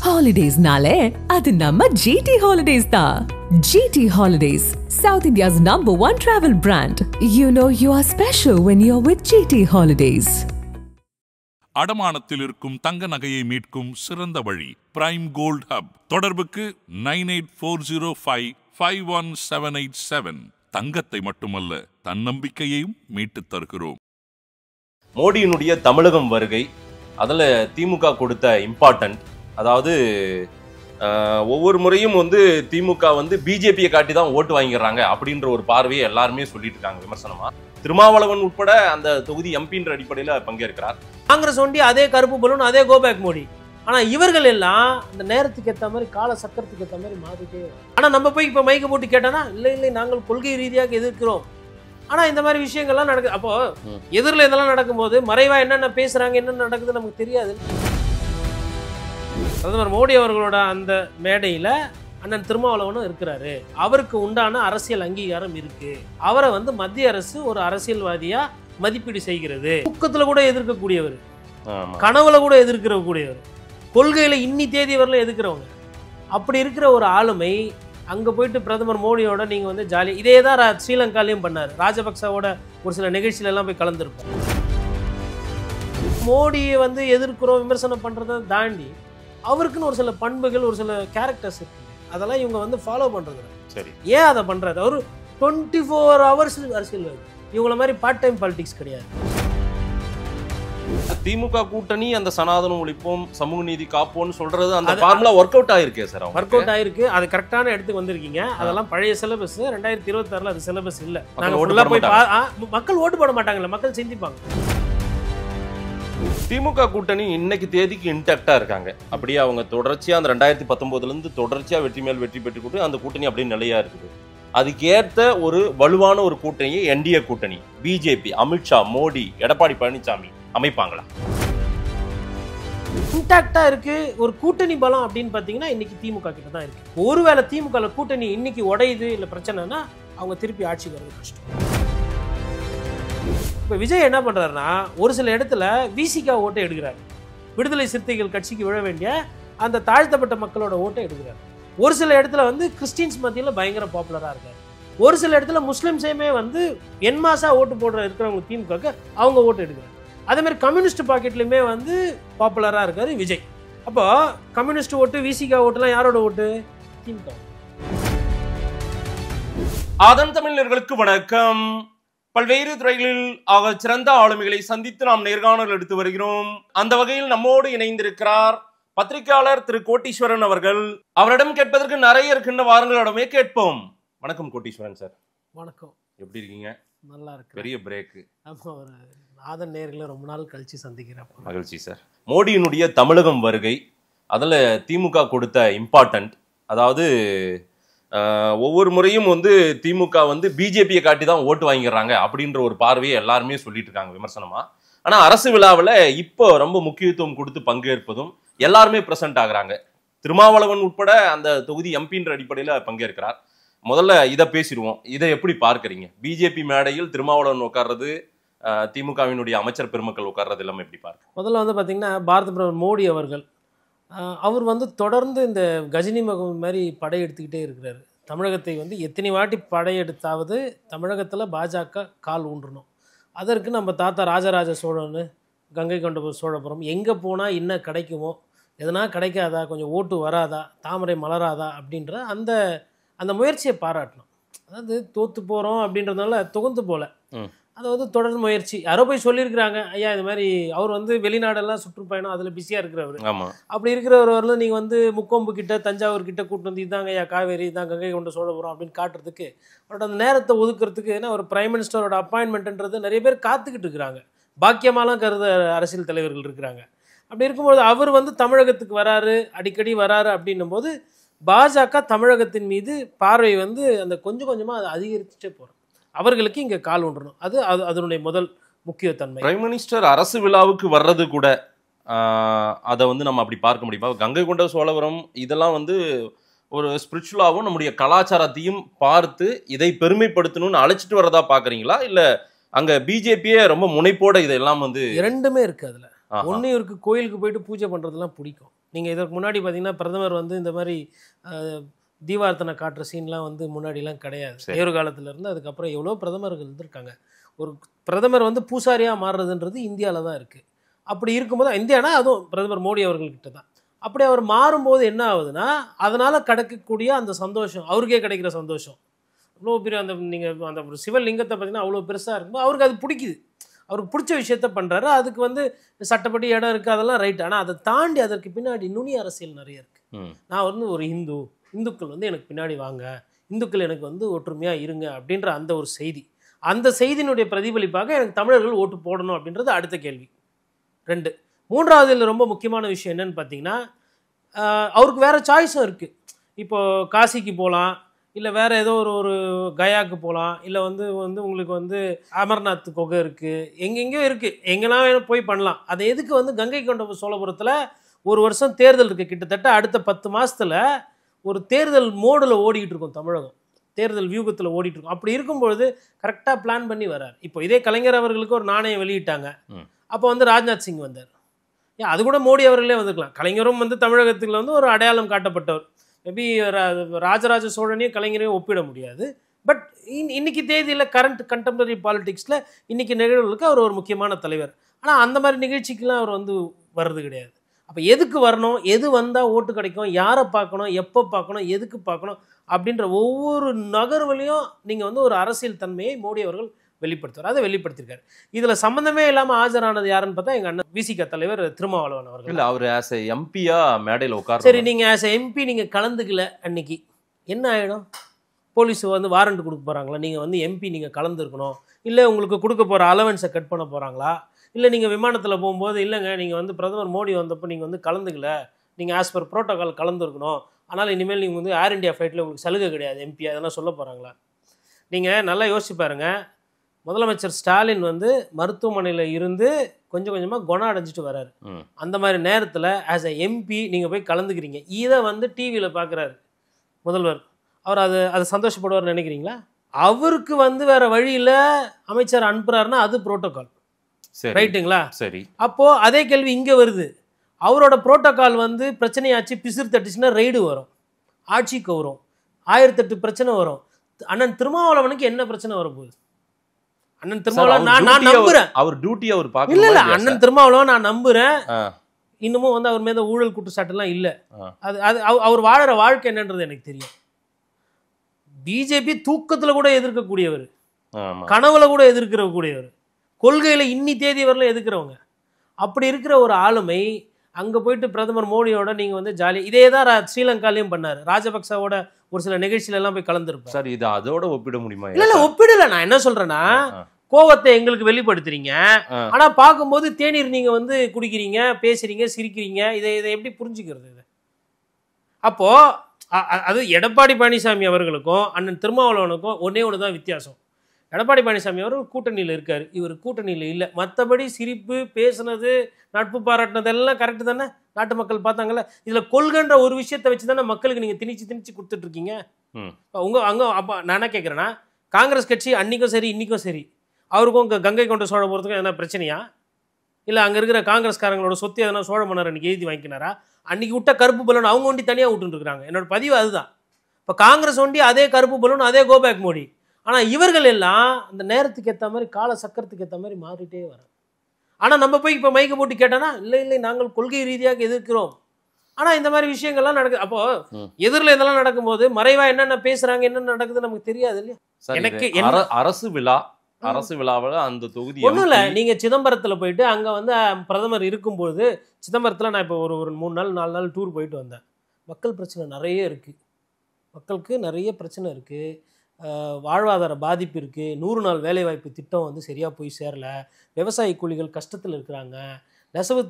Holidays nale, adu namma GT Holidays da. GT Holidays, South India's #1 travel brand. You know you are special when you're with GT Holidays. அடமானத்தில் இருக்கும் தங்க நகையை மீட்கும் சிறந்த வழி prime gold hub. தொடர்புக்கு 9840551787. தங்கத்தை மட்டுமல்ல தன்னம்பிக்கையையும் மீட்டுத் தருகிறோம். மோடியினுடைய தமிழகம் வருகை, அதில் திமுக கொடுத்த இம்பார்ட்டன்ட், அதாவது ஒவ்வொரு முறையும் திமுக பிஜேபியை காட்டி தான் ஓட்டு வாங்கிடுறாங்க அப்படின்ற ஒரு பார்வையை எல்லாருமே சொல்லிட்டு இருக்காங்க விமர்சனமா. திருமாவளவன் உட்பட அந்த தொகுதி எம்பின்ற அடிப்படையில் பங்கேற்கிறார். காங்கிரஸ் ஒண்டி அதே கருப்பு பலூன், அதே கோபேக் மோடி. ஆனா இவர்கள் எல்லாம் இந்த நேரத்துக்கு ஏற்ற மாதிரி, கால சக்கரத்துக்கு ஏற்ற மாதிரி மாறிட்டே. ஆனா நம்ம போய் இப்ப மைக்க போட்டு கேட்டோம்னா இல்லை நாங்கள் கொள்கை ரீதியாக எதிர்க்கிறோம். ஆனா இந்த மாதிரி விஷயங்கள்லாம் நடக்குது. அப்போ எதிரில் இதெல்லாம் நடக்கும்போது மறைவா என்னென்ன பேசுறாங்க, என்னென்ன நடக்குது நமக்கு தெரியாது. பிரதமர் மோடி அவர்களோட அந்த மேடையில அண்ணன் திருமாவளவனும் இருக்கிறாரு. அவருக்கு உண்டான அரசியல் அங்கீகாரம் இருக்கு. அவரை மத்திய அரசு ஒரு அரசியல்வாதியா மதிப்பீடு செய்கிறது. தூக்கத்துல கூட எதிர்க்கக்கூடியவர், கனவுல கூட எதிர்க்கக்கூடியவர், கொள்கையில இன்னி தேதி வரல எதிர்க்கிறவங்க. அப்படி இருக்கிற ஒரு ஆளுமை அங்க போயிட்டு பிரதமர் மோடியோட நீங்க ஜாலி. இதே தான் ஸ்ரீலங்காலையும் பண்ணாரு. ராஜபக்சவோட ஒரு சில நிகழ்ச்சியில எல்லாம் போய் கலந்துருப்போம். மோடியை எதிர்க்கிறோம் விமர்சனம் பண்றதை தாண்டி அவருக்குன்னு ஒரு சில பண்புகள், ஒரு சில கேரக்டர்ஸ் இருக்கு. அதெல்லாம் இவங்க ஃபாலோ பண்றது. சரி, ஏன் அதை பண்றது? அவரு 24 hours அரசியல்வாதி. இவங்கள மாதிரி பார்ட் டைம் பாலிடிக்ஸ் கிடையாது. திமுக கூட்டணி அந்த சனாதனம் ஒழிப்போம், சமூக நீதி காப்போம்னு சொல்றது அந்த ஃபார்முலா ஒர்க் அவுட் ஆயிருக்கு சார். ஒர்க் அவுட் ஆயிருக்கு. அது கரெக்டான இடத்துக்கு வந்திருக்கீங்க. அதெல்லாம் பழைய சிலபஸ். 2026 அது சிலபஸ் இல்ல. மக்கள் ஓட்டு போட மாட்டாங்கல்ல, மக்கள் சிந்திப்பாங்க. திமுக கூட்டணி இன்னைக்கு தேதிக்கு இன்டாக்டா இருக்காங்க. அப்படியே அவங்க தொடர்ச்சியா அந்த 2019 இருந்து தொடர்ச்சியா வெற்றி மேல் வெற்றி பெற்றுக்கிட்டு அந்த கூட்டணி அப்படியே நிலையா இருக்குது. அதுக்கேற்ற ஒரு வலுவான ஒரு கூட்டணியை என்டிஏ கூட்டணி, பிஜேபி, அமித்ஷா, மோடி, எடப்பாடி பழனிசாமி அமைப்பாங்களா? இன்டாக்டா இருக்கு ஒரு கூட்டணி பலம் அப்படின்னு பாத்தீங்கன்னா இன்னைக்கு திமுக கிட்ட தான் இருக்கு. ஒருவேளை திமுக கூட்டணி இன்னைக்கு உடையுது இல்ல பிரச்சனைனா அவங்க திருப்பி ஆட்சிக்கு வரது கஷ்டம். இப்ப விஜய் என்ன பண்றாருன்னா, ஒரு சில இடத்துல விசிகா ஓட்டை எடுக்கிறாரு. விடுதலை சிறுத்தைகள் கட்சிக்கு விழ வேண்டிய அந்த தாழ்த்தப்பட்ட மக்களோட ஓட்டை எடுக்கிறாரு. ஒரு சில இடத்துல கிறிஸ்டின்ஸ் மத்தியில பயங்கர பாப்புலரா இருக்காரு. ஒரு சில இடத்துல முஸ்லிம்ஸையுமே என்மாசா ஓட்டு போடுற இருக்கிறவங்க திமுக அவங்க ஓட்டு எடுக்கிறாரு. அதே மாதிரி கம்யூனிஸ்ட் பாக்கெட்லயுமே பாப்புலரா இருக்காரு விஜய். அப்போ கம்யூனிஸ்ட் ஓட்டு, விசிகா ஓட்டுலாம் யாரோட ஓட்டு? திமுக. அதன் தமிழர்களுக்கு வணக்கம். பல்வேறு துறைகளில் ஆக சிறந்த ஆளுமைகளை சந்தித்து நாம் நேர்காணல் எடுத்து வருகிறோம். அந்த வகையில் நம்மோடு இணைந்திருக்கிறார் பத்திரிகையாளர் திரு கோட்டீஸ்வரன் அவர்கள். அவரிடம் கேட்பதற்கு நிறைய இருக்கின்ற வாரங்களிடமே கேட்போம். வணக்கம் கோட்டீஸ்வரன் சார். வணக்கம். எப்படி இருக்கீங்க? நல்லா இருக்கு. பெரிய பிரேக். ஆதன் நேர்களை ரொம்ப நாள் கழிச்சு சந்திக்கிறேன். மகிழ்ச்சி சார். மோடியினுடைய தமிழகம் வருகை, அதில் திமுக கொடுத்த இம்பார்ட்டன்ட், அதாவது ஒவ்வொரு முறையும் திமுக பிஜேபியை காட்டி தான் ஓட்டு வாங்கிடுறாங்க அப்படின்ற ஒரு பார்வையை எல்லாருமே சொல்லிட்டு இருக்காங்க விமர்சனமா. ஆனால் அரசு விழாவில் இப்போ ரொம்ப முக்கியத்துவம் கொடுத்து பங்கேற்பதும் எல்லாருமே பிரசன்ட் ஆகுறாங்க. திருமாவளவன் உட்பட அந்த தொகுதி எம்பின்ற அடிப்படையில் பங்கேற்கிறார். முதல்ல இதை பேசிடுவோம். இதை எப்படி பார்க்குறீங்க? பிஜேபி மேடையில் திருமாவளவன் உட்கார்றது, திமுகவினுடைய அமைச்சர் பெருமக்கள் உட்கார்றது எல்லாமே எப்படி பார்க்க? முதல்ல பார்த்தீங்கன்னா பாரத பிரதமர் மோடி அவர்கள் அவர் தொடர்ந்து இந்த கஜினி மகன் மாதிரி படையெடுத்துக்கிட்டே இருக்கிறாரு. தமிழகத்தை எத்தனை வாட்டி படையெடுத்தாவது தமிழகத்தில் பாஜக கால் ஊன்றணும். அதற்கு நம்ம தாத்தா ராஜராஜ சோழன், கங்கை கொண்ட சோழபுரம், எங்கே போனால் என்ன கிடைக்குமோ, எதனா கிடைக்காதா, கொஞ்சம் ஓட்டு வராதா, தாமரை மலராதா அப்படின்ற அந்த அந்த முயற்சியை பாராட்டணும். அதாவது தோற்று போகிறோம் அப்படின்றதுனால தொகுந்து போல, அது தொடர் முயற்சி. யாரோ போய் சொல்லியிருக்கிறாங்க, ஐயா இது மாதிரி அவர் வெளிநாடெல்லாம் சுற்றுப்பயணம் அதில் பிஸியாக இருக்கிறவர். அப்படி இருக்கிறவர் நீங்கள் முக்கொம்பு கிட்ட, தஞ்சாவூர் கிட்ட கூட்டு இதாங்க ஐயா காவேரி, இதான் கங்கை கொண்ட சோழபுரம் அப்படின்னு காட்டுறதுக்கு, அவரோட அந்த நேரத்தை ஒதுக்குறதுக்கு, ஏன்னா ஒரு பிரைம் மினிஸ்டரோட அப்பாயின்மெண்ட்ன்றது நிறைய பேர் காத்துக்கிட்டு இருக்கிறாங்க. பாக்கியமாலாம் கருத அரசியல் தலைவர்கள் இருக்கிறாங்க. அப்படி இருக்கும்போது அவர் தமிழகத்துக்கு வராரு, அடிக்கடி வராரு அப்படின்னும் போது பாஜக தமிழகத்தின் மீது பார்வை அந்த கொஞ்சம் கொஞ்சமாக அதை அதிகரிச்சுட்டே போகிறோம். அவர்களுக்கு இங்கே கால் ஊன்றணும். அதனுடைய முதல் முக்கியத்தன்மை. பிரைம் மினிஸ்டர் அரசு விழாவுக்கு வர்றது கூட அதை நம்ம அப்படி பார்க்க முடியுமா? கங்கை கொண்ட சோழபுரம் இதெல்லாம் ஒரு ஸ்பிரிச்சுவலாகவும் நம்முடைய கலாச்சாரத்தையும் பார்த்து இதை பெருமைப்படுத்தணும்னு அழைச்சிட்டு வரதா பார்க்குறீங்களா? இல்லை அங்கே பிஜேபியே ரொம்ப முனைப்போட இதெல்லாம் இரண்டுமே இருக்குது அதில். ஒன்று இவருக்கு கோயிலுக்கு போயிட்டு பூஜை பண்ணுறதுலாம் பிடிக்கும். நீங்கள் இதற்கு முன்னாடி பார்த்தீங்கன்னா பிரதமர் வந்து இந்த மாதிரி தீபார்த்தனை காட்டுற சீன்லாம் வந்து முன்னாடிலாம் கிடையாது. நேரு காலத்துலேருந்து அதுக்கப்புறம் எவ்வளோ பிரதமர்கள் இருந்திருக்காங்க. ஒரு பிரதமர் வந்து பூசாரியாக மாறுறதுன்றது இந்தியாவில் தான் இருக்குது. அப்படி இருக்கும்போது இந்தியானா அதுவும் பிரதமர் மோடி அவர்கள்கிட்ட தான். அப்படி அவர் மாறும்போது என்ன ஆகுதுன்னா, அதனால் கிடைக்கக்கூடிய அந்த சந்தோஷம், அவருக்கே கிடைக்கிற சந்தோஷம் அவ்வளோ பெரிய அந்த நீங்கள் அந்த ஒரு சிவலிங்கத்தை பார்த்தீங்கன்னா அவ்வளோ பெருசாக இருக்கும்போது அவருக்கு அது பிடிக்குது. அவருக்கு பிடிச்ச விஷயத்த பண்ணுறாரு. அதுக்கு வந்து சட்டப்படி இடம் இருக்குது, அதெல்லாம் ரைட். ஆனால் அதை தாண்டி அதற்கு பின்னாடி நுனி அரசியல் நிறைய இருக்குது. நான் வந்து ஒரு இந்துக்கள் வந்து எனக்கு பின்னாடி வாங்க, இந்துக்கள் எனக்கு வந்து ஒற்றுமையாக இருங்க அப்படின்ற அந்த ஒரு செய்தி, அந்த செய்தியினுடைய பிரதிபலிப்பாக எனக்கு தமிழர்கள் ஓட்டு போடணும் அப்படின்றது அடுத்த கேள்வி. 2. 3வது இதில் ரொம்ப முக்கியமான விஷயம் என்னன்னு பார்த்தீங்கன்னா, அவருக்கு வேறு சாய்ஸும் இருக்குது. இப்போது காசிக்கு போகலாம், இல்லை வேறு ஏதோ ஒரு கயாவுக்கு போகலாம், இல்லை வந்து உங்களுக்கு வந்து அமர்நாத் குகை இருக்குது, எங்கெங்கேயோ இருக்குது, எங்கெல்லாம் வேணும் போய் பண்ணலாம். அதை எதுக்கு வந்து கங்கை கொண்ட சோழபுரத்தில் ஒரு வருஷம் தேர்தல் இருக்குது. கிட்டத்தட்ட அடுத்த 10 மாதத்தில் ஒரு தேர்தல் மோடில் ஓடிக்கிட்டு இருக்கும் தமிழகம், தேர்தல் வியூகத்தில் ஓடிட்டு இருக்கும். அப்படி இருக்கும்பொழுது கரெக்டாக பிளான் பண்ணி வர்றார். இப்போ இதே கலைஞர் அவர்களுக்கு ஒரு நாணயம் வெளியிட்டாங்க, அப்போ வந்து ராஜ்நாத் சிங் வந்தார். ஏன் அது கூட மோடி அவர்களே வந்துருக்கலாம். கலைஞரும் வந்து தமிழகத்தில் வந்து ஒரு அடையாளம் காட்டப்பட்டவர். மேபி ராஜராஜ சோழனையும் கலைஞரையும் ஒப்பிட முடியாது. பட் இன்னைக்கு தேதியில் கரண்ட் கண்டெம்பரரி பாலிடிக்ஸில் இன்னைக்கு நிகழ்வுகளுக்கு அவர் ஒரு முக்கியமான தலைவர். ஆனால் அந்த மாதிரி நிகழ்ச்சிக்கெலாம் அவர் வந்து வர்றது கிடையாது. அப்போ எதுக்கு வரணும், எது வந்தால் ஓட்டு கிடைக்கும், யாரை பார்க்கணும், எப்போ பார்க்கணும், எதுக்கு பார்க்கணும் அப்படின்ற ஒவ்வொரு நகர்வுலையும் நீங்கள் வந்து ஒரு அரசியல் தன்மையை மோடி அவர்கள் வெளிப்படுத்துவார். அதை வெளிப்படுத்தியிருக்காரு. இதில் சம்மந்தமே இல்லாமல் ஆஜரானது யாருன்னு பார்த்தா எங்கள் அண்ணன் விசிக தலைவர் திருமாவளவன் அவர்கள். இல்லை, அவர் ஆஸ் எ எம்பியா மேடையில் உட்கார. சரி, நீங்கள் ஆஸ் எ எம்பி நீங்கள் கலந்துக்கல, அன்னைக்கு என்ன ஆகிடும்? போலீஸ் வந்து வாரண்ட் கொடுக்க போகிறாங்களா? நீங்கள் வந்து எம்பி நீங்கள் கலந்துருக்கணும், இல்லை உங்களுக்கு கொடுக்க போகிற அலவன்ஸை கட் பண்ண போகிறாங்களா? இல்லை நீங்கள் விமானத்தில் போகும்போது இல்லைங்க நீங்கள் வந்து பிரதமர் மோடி வந்தப்போ நீங்கள் வந்து கலந்துக்கல, நீங்கள் ஆஸ் பர் ப்ரோட்டோகால் கலந்துருக்கணும், ஆனால் இனிமேல் நீங்கள் வந்து ஏர் இண்டியா ஃப்ளைட்டில் உங்களுக்கு சலுகை கிடையாது எம்பி, அதெல்லாம் சொல்ல போகிறாங்களா? நீங்கள் நல்லா யோசிச்சு பாருங்கள். முதலமைச்சர் ஸ்டாலின் வந்து மருத்துவமனையில் இருந்து கொஞ்சம் கொஞ்சமாக குணம் அடைஞ்சிட்டு வர்றாரு. அந்த மாதிரி நேரத்தில் ஆஸ் எ எம்பி நீங்கள் போய் கலந்துக்கிறீங்க. இதை வந்து டிவியில் பார்க்குறாரு முதல்வர். அவர் அதை சந்தோஷப்படுவார்னு நினைக்கிறீங்களா? அவருக்கு வந்து வேற வழியில் அமைச்சர் அனுப்புகிறாருன்னா அது புரோட்டோகால், ரைட்டுங்களா? சரி. அப்போது அதே கேள்வி இங்கே வருது. அவரோட புரோட்டோகால் வந்து பிரச்சனையாச்சு, பிசிறு தட்டுச்சுன்னா ரெய்டு வரும், ஆட்சிக்கு வரும், 1008 பிரச்சனை வரும். அண்ணன் திருமாவளவனுக்கு என்ன பிரச்சனை வரப்போகுது? அண்ணன் திருமாவளவன் நான் நம்புறேன், அவர் டியூட்டி அவர் பார்க்க. இல்ல அண்ணன் திருமாவளவன் நான் நம்புறேன். இன்னமும் வந்து அவர் மேல ஊழல் குற்றச்சாட்டுலாம் இல்ல. அது அவர் வாழற வாழ்க்கை என்னன்றது எனக்கு தெரியும். பிஜேபி தூக்கத்துல கூட எதிர்க்கக்கூடியவர், கனவுல கூட எதிர்க்கிறக்கூடியவர், கொள்கையில இன்னி தேதி வரல எதிர்க்கிறவங்க. அப்படி இருக்கிற ஒரு ஆளுமை அங்க போயிட்டு பிரதமர் மோடியோட நீங்க வந்து ஜாலி, இதே தான் ஸ்ரீலங்காலையும் பண்ணாரு. ராஜபக்சவோட ஒரு சில நிகழ்ச்சியில எல்லாம் போய் கலந்துருப்பார். சார், இது அதோட ஒப்பிட முடியுமா? இல்ல ஒப்பிடல. நான் என்ன சொல்றேன்னா, கோவத்தை எங்களுக்கு வெளிப்படுத்துறீங்க, ஆனா பார்க்கும்போது தேநீர் நீங்க வந்து குடிக்கிறீங்க, பேசுறீங்க, சிரிக்கிறீங்க. இதை எப்படி புரிஞ்சுக்கிறது? இது அப்போ அது எடப்பாடி பழனிசாமி அவர்களுக்கும் அண்ணன் திருமாவளவனுக்கும் ஒன்னே ஒன்று தான் வித்தியாசம். எடப்பாடி பழனிசாமி அவர்கள் கூட்டணியில் இருக்காரு, இவர் கூட்டணியில் இல்லை. மற்றபடி சிரிப்பு, பேசுனது, நட்பு பாராட்டினது எல்லாம் கரெக்டு தானே? நாட்டு மக்கள் பார்த்தாங்கல்ல. இதில் கொள்கைன்ற ஒரு விஷயத்தை வச்சு தானே மக்களுக்கு நீங்கள் திணிச்சு கொடுத்துட்ருக்கீங்க. அங்கே அப்போ நான் என்ன கேட்குறேன்னா, காங்கிரஸ் கட்சி அன்றைக்கும் சரி இன்றைக்கும் சரி அவருக்கும் கங்கை கொண்ட சோழபுரத்துக்கும் எதனா பிரச்சனையா? இல்லை அங்கே இருக்கிற காங்கிரஸ்காரங்களோட சொத்து எதனா சோழ மன்னர் அன்றைக்கி எழுதி வாங்கிக்கினாரா? அன்றைக்கி விட்ட கருப்பு பலூன் அவங்க ஒண்டி தனியாக விட்டுருக்குறாங்க. என்னோட பதிவு அதுதான். இப்போ காங்கிரஸ் ஒண்டி அதே கருப்பு பலூன், அதே கோபேக் மோடி. ஆனால் இவர்கள் எல்லாம் அந்த நேரத்துக்கு ஏற்ற மாதிரி, கால சக்கரத்துக்கு ஏற்ற மாதிரி மாறிட்டே வராங்க. ஆனால் நம்ம போய் இப்போ மைக்க போட்டு கேட்டோன்னா இல்லை நாங்கள் கொள்கை ரீதியாக எதிர்க்கிறோம். ஆனால் இந்த மாதிரி விஷயங்கள்லாம் நடக்குது. அப்போ எதிரில் இதெல்லாம் நடக்கும்போது மறைவாக என்னென்ன பேசுறாங்க, என்னென்ன நடக்குது நமக்கு தெரியாது இல்லையா? எனக்கு அரசு விழாவில் அந்த தொகுதி ஒன்றும் இல்லை. நீங்கள் சிதம்பரத்தில் போயிட்டு அங்கே வந்து பிரதமர் இருக்கும்போது, சிதம்பரத்தில் நான் இப்போ ஒரு 3 நாள் 4 நாள் டூர் போயிட்டு வந்தேன். மக்கள் பிரச்சனை நிறைய இருக்குது, மக்களுக்கு நிறைய பிரச்சனை இருக்குது, வாழ்வாதார பாதிப்பு இருக்குது, 100 நாள் வேலைவாய்ப்பு திட்டம் வந்து சரியாக போய் சேரலை, விவசாய கூலிகள் கஷ்டத்தில் இருக்கிறாங்க, நெசவு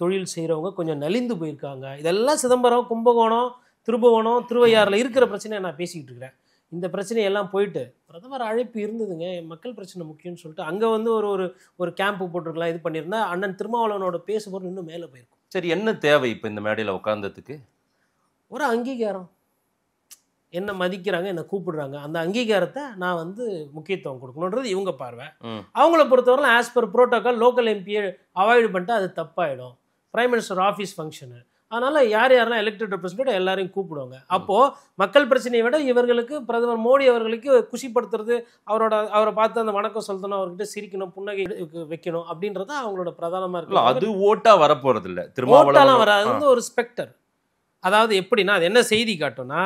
தொழில் செய்கிறவங்க கொஞ்சம் நலிந்து போயிருக்காங்க. இதெல்லாம் சிதம்பரம், கும்பகோணம், திருபுவனம், திருவையாறில் இருக்கிற பிரச்சனையை நான் பேசிக்கிட்டு இருக்கிறேன். இந்த பிரச்சனையெல்லாம் போயிட்டு பிரதமர் அழைப்பு இருந்ததுங்க, மக்கள் பிரச்சனை முக்கியம்னு சொல்லிட்டு அங்கே வந்து ஒரு கேம்ப்பு போட்டிருக்கலாம், இது பண்ணியிருந்தா அண்ணன் திருமாவளவனோட பேசும்போது இன்னும் மேலே போயிருக்கும். சரி, என்ன தேவை இப்போ இந்த மேடையில் உட்கார்ந்ததுக்கு? ஒரு அங்கீகாரம். என்ன மதிக்கிறாங்க, என்ன கூப்பிடுறாங்க, அந்த அங்கீகாரத்தை நான் வந்து முக்கியத்துவம் கொடுக்கணுன்றது இவங்க பார்வை. அவங்கள பொறுத்தவரை ஆஸ் பர் ப்ரோட்டோக்கால் லோக்கல் எம்பியை அவாய்டு பண்ணிட்டு அது தப்பாயிடும். பிரைம் மினிஸ்டர் ஆஃபீஸ் ஃபங்க்ஷனு, அதனால் யாரெல்லாம் எலெக்டட் ரெப்ரசன்டேட்டிவ் எல்லாரையும் கூப்பிடுவாங்க. அப்போது மக்கள் பிரச்சனையை விட இவர்களுக்கு பிரதமர் மோடி அவர்களுக்கு குஷிப்படுத்துறது, அவரை பார்த்து அந்த வணக்கம் சொல்லணும், அவர்கிட்ட சிரிக்கணும், புன்னகை வைக்கணும் அப்படின்றது அவங்களோட பிரதானமாக இருக்கு. அது ஓட்டா வரப்போறது இல்லை, ஓட்டாலாம் வராது. அது வந்து ஒரு ஸ்பெக்டர். அதாவது எப்படின்னா அது என்ன செய்தி காட்டும்னா,